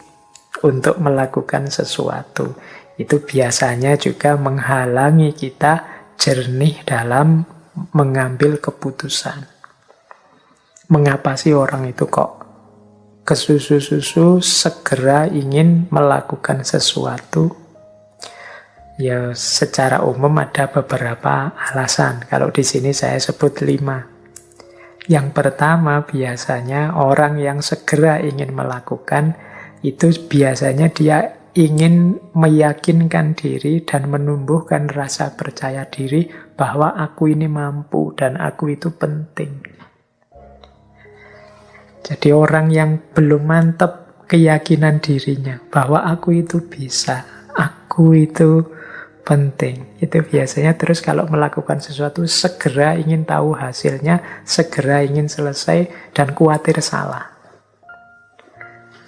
untuk melakukan sesuatu. Itu biasanya juga menghalangi kita jernih dalam mengambil keputusan. Mengapa sih orang itu kok kesusu-susu segera ingin melakukan sesuatu? Ya, secara umum ada beberapa alasan. Kalau di sini saya sebut 5. Yang pertama, biasanya orang yang segera ingin melakukan itu biasanya dia ingin meyakinkan diri dan menumbuhkan rasa percaya diri bahwa aku ini mampu dan aku itu penting. Jadi orang yang belum mantap keyakinan dirinya bahwa aku itu bisa, aku itu penting. Itu biasanya terus kalau melakukan sesuatu segera ingin tahu hasilnya, segera ingin selesai dan khawatir salah.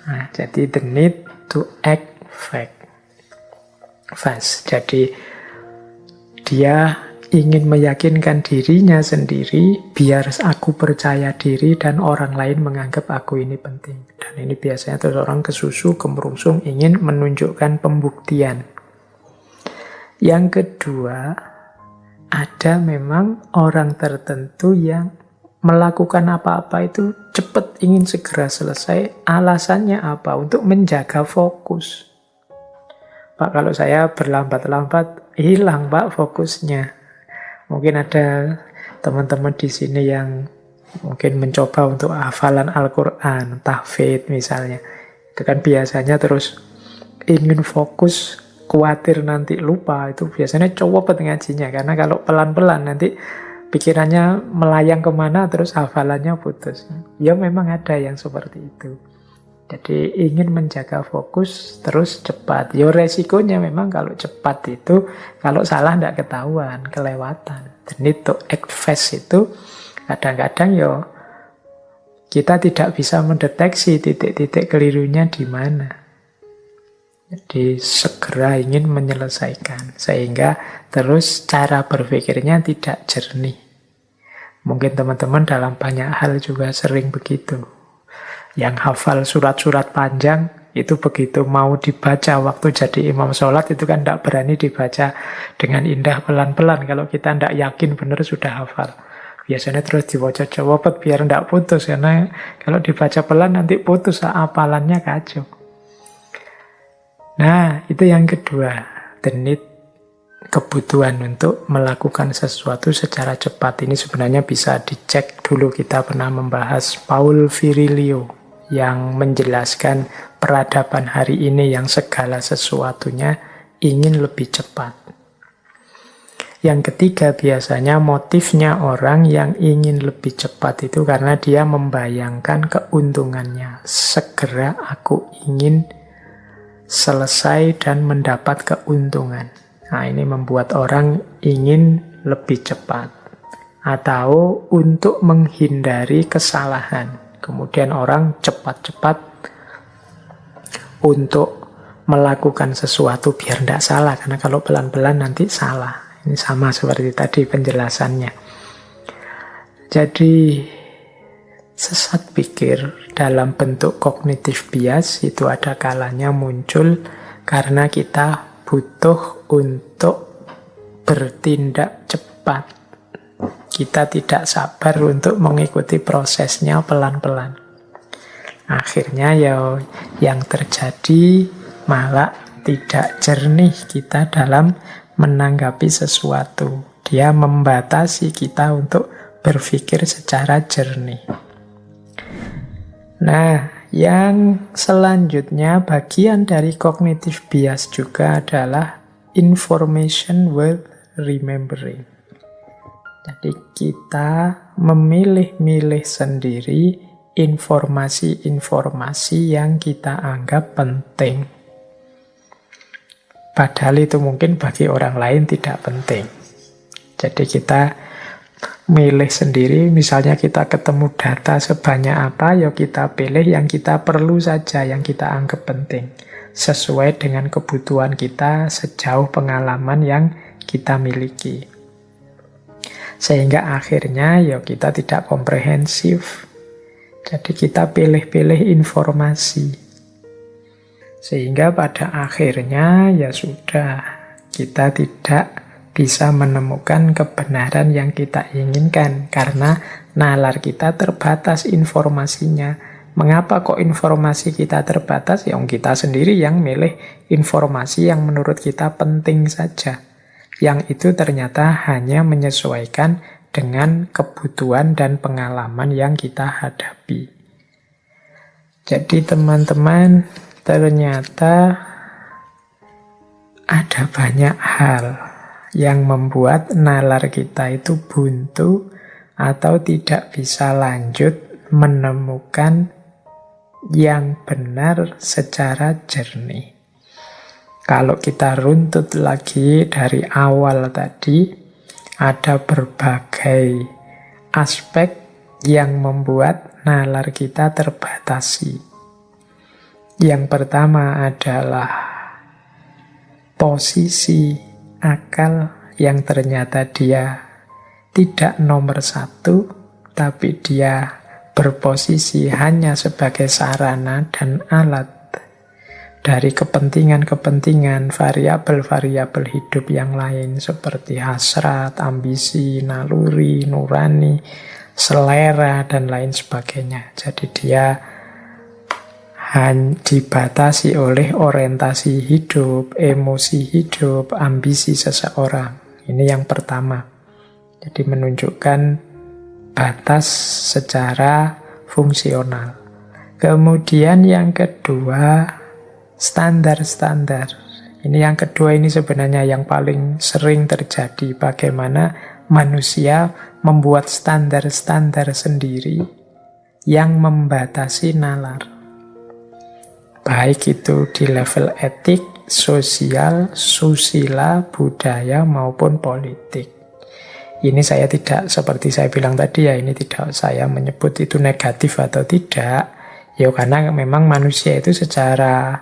Nah, jadi the need to act fast. Jadi dia ingin meyakinkan dirinya sendiri biar aku percaya diri dan orang lain menganggap aku ini penting. Dan ini biasanya terus orang kesusu, kemerungsung, ingin menunjukkan pembuktian. Yang kedua, ada memang orang tertentu yang melakukan apa-apa itu cepat, ingin segera selesai. Alasannya apa? Untuk menjaga fokus. Pak, kalau saya berlambat-lambat, hilang Pak fokusnya. Mungkin ada teman-teman di sini yang mungkin mencoba untuk hafalan Al-Quran, tahfidz misalnya. Itu kan biasanya terus ingin fokus, khawatir nanti lupa. Itu biasanya coba ngajinya. Karena kalau pelan-pelan nanti pikirannya melayang kemana terus hafalannya putus. Ya memang ada yang seperti itu. Jadi ingin menjaga fokus terus cepat. Ya resikonya memang kalau cepat itu, kalau salah tidak ketahuan, kelewatan. Dan itu act fast itu kadang-kadang ya kita tidak bisa mendeteksi titik-titik kelirunya di mana. Jadi segera ingin menyelesaikan. Sehingga terus cara berpikirnya tidak jernih. Mungkin teman-teman dalam banyak hal juga sering begitu. Yang hafal surat-surat panjang, itu begitu mau dibaca waktu jadi imam sholat, itu kan tidak berani dibaca dengan indah pelan-pelan. Kalau kita tidak yakin benar sudah hafal. Biasanya terus dibaca-baca biar tidak putus. Karena kalau dibaca pelan nanti putus, hafalannya kacau. Nah, itu yang kedua. The need, kebutuhan untuk melakukan sesuatu secara cepat. Ini sebenarnya bisa dicek dulu, kita pernah membahas Paul Virilio yang menjelaskan peradaban hari ini yang segala sesuatunya ingin lebih cepat. Yang ketiga, biasanya motifnya orang yang ingin lebih cepat itu karena dia membayangkan keuntungannya. Segera aku ingin selesai dan mendapat keuntungan. Nah, ini membuat orang ingin lebih cepat. Atau untuk menghindari kesalahan. Kemudian orang cepat-cepat untuk melakukan sesuatu biar tidak salah. Karena kalau pelan-pelan nanti salah. Ini sama seperti tadi penjelasannya. Jadi sesat pikir dalam bentuk cognitive bias itu ada kalanya muncul karena kita butuh untuk bertindak cepat. Kita tidak sabar untuk mengikuti prosesnya pelan-pelan. Akhirnya ya yang terjadi malah tidak jernih kita dalam menanggapi sesuatu. Dia membatasi kita untuk berpikir secara jernih. Nah, yang selanjutnya bagian dari cognitive bias juga adalah information worth remembering. Jadi kita memilih-milih sendiri informasi-informasi yang kita anggap penting. Padahal itu mungkin bagi orang lain tidak penting. Jadi kita milih sendiri, misalnya kita ketemu data sebanyak apa, ya kita pilih yang kita perlu saja, yang kita anggap penting. Sesuai dengan kebutuhan kita sejauh pengalaman yang kita miliki. Sehingga akhirnya ya kita tidak komprehensif. Jadi kita pilih-pilih informasi. Sehingga pada akhirnya ya sudah, kita tidak bisa menemukan kebenaran yang kita inginkan. Karena nalar kita terbatas informasinya. Mengapa kok informasi kita terbatas? Yang kita sendiri yang milih informasi yang menurut kita penting saja. Yang itu ternyata hanya menyesuaikan dengan kebutuhan dan pengalaman yang kita hadapi. Jadi teman-teman, ternyata ada banyak hal yang membuat nalar kita itu buntu atau tidak bisa lanjut menemukan yang benar secara jernih. Kalau kita runtut lagi dari awal tadi, ada berbagai aspek yang membuat nalar kita terbatasi. Yang pertama adalah posisi akal yang ternyata dia tidak nomor satu, tapi dia berposisi hanya sebagai sarana dan alat dari kepentingan-kepentingan variabel-variabel hidup yang lain seperti hasrat, ambisi, naluri, nurani, selera, dan lain sebagainya. Jadi dia dibatasi oleh orientasi hidup, emosi hidup, ambisi seseorang. Ini yang pertama. Jadi menunjukkan batas secara fungsional. Kemudian yang kedua, standar-standar. Ini yang kedua, ini sebenarnya yang paling sering terjadi. Bagaimana manusia membuat standar-standar sendiri yang membatasi nalar. Baik itu di level etik, sosial, susila, budaya, maupun politik. Ini saya tidak, seperti saya bilang tadi ya, ini tidak saya menyebut itu negatif atau tidak. Ya karena memang manusia itu secara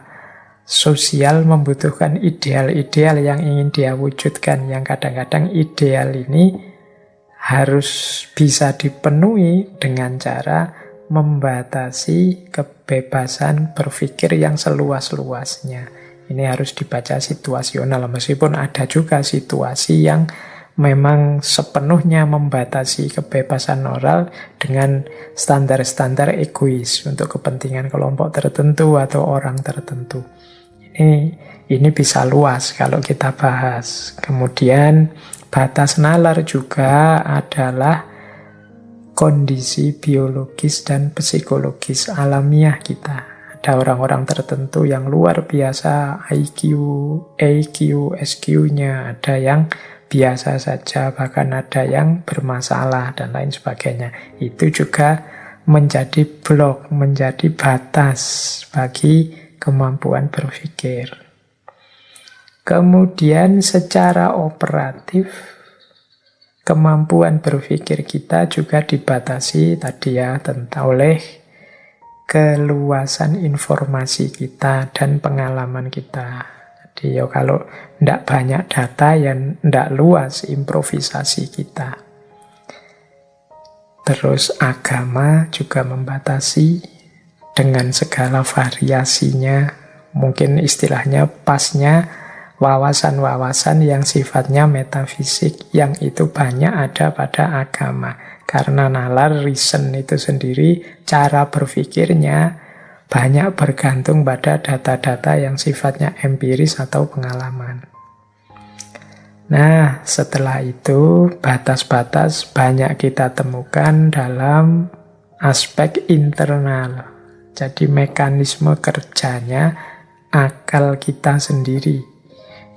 sosial membutuhkan ideal-ideal yang ingin dia wujudkan. Yang kadang-kadang ideal ini harus bisa dipenuhi dengan cara membatasi kebebasan berpikir yang seluas-luasnya. Ini harus dibaca situasional, meskipun ada juga situasi yang memang sepenuhnya membatasi kebebasan moral dengan standar-standar egois untuk kepentingan kelompok tertentu atau orang tertentu. Ini bisa luas kalau kita bahas. Kemudian batas nalar juga adalah kondisi biologis dan psikologis alamiah kita. Ada orang-orang tertentu yang luar biasa IQ, EQ, SQ-nya, ada yang biasa saja, bahkan ada yang bermasalah dan lain sebagainya. Itu juga menjadi blok, menjadi batas bagi kemampuan berpikir. Kemudian secara operatif, kemampuan berpikir kita juga dibatasi tadi ya oleh keluasan informasi kita dan pengalaman kita. Jadi ya kalau tidak banyak data, ya tidak luas improvisasi kita. Terus agama juga membatasi dengan segala variasinya. Mungkin istilahnya pasnya wawasan-wawasan yang sifatnya metafisik, yang itu banyak ada pada agama. Karena nalar, reason itu sendiri, cara berpikirnya banyak bergantung pada data-data yang sifatnya empiris atau pengalaman. Nah, setelah itu batas-batas banyak kita temukan dalam aspek internal. Jadi mekanisme kerjanya akal kita sendiri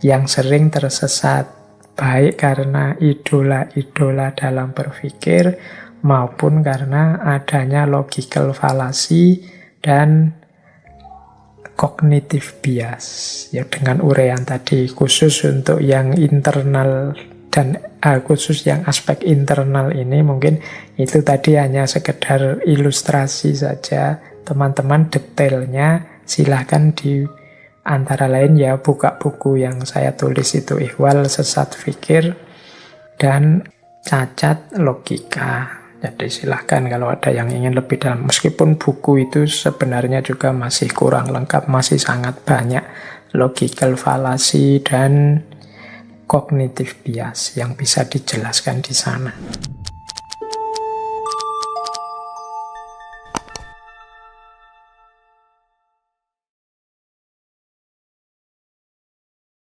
yang sering tersesat, baik karena idola-idola dalam berpikir maupun karena adanya logical fallacy dan cognitive bias. Ya dengan uraian tadi, khusus untuk yang internal dan khusus yang aspek internal ini mungkin itu tadi hanya sekedar ilustrasi saja. Teman-teman detailnya silahkan di antara lain ya buka buku yang saya tulis itu, Ihwal Sesat Fikir dan Cacat Logika. Jadi silahkan kalau ada yang ingin lebih dalam. Meskipun buku itu sebenarnya juga masih kurang lengkap, masih sangat banyak logical fallacy dan cognitive bias yang bisa dijelaskan di sana.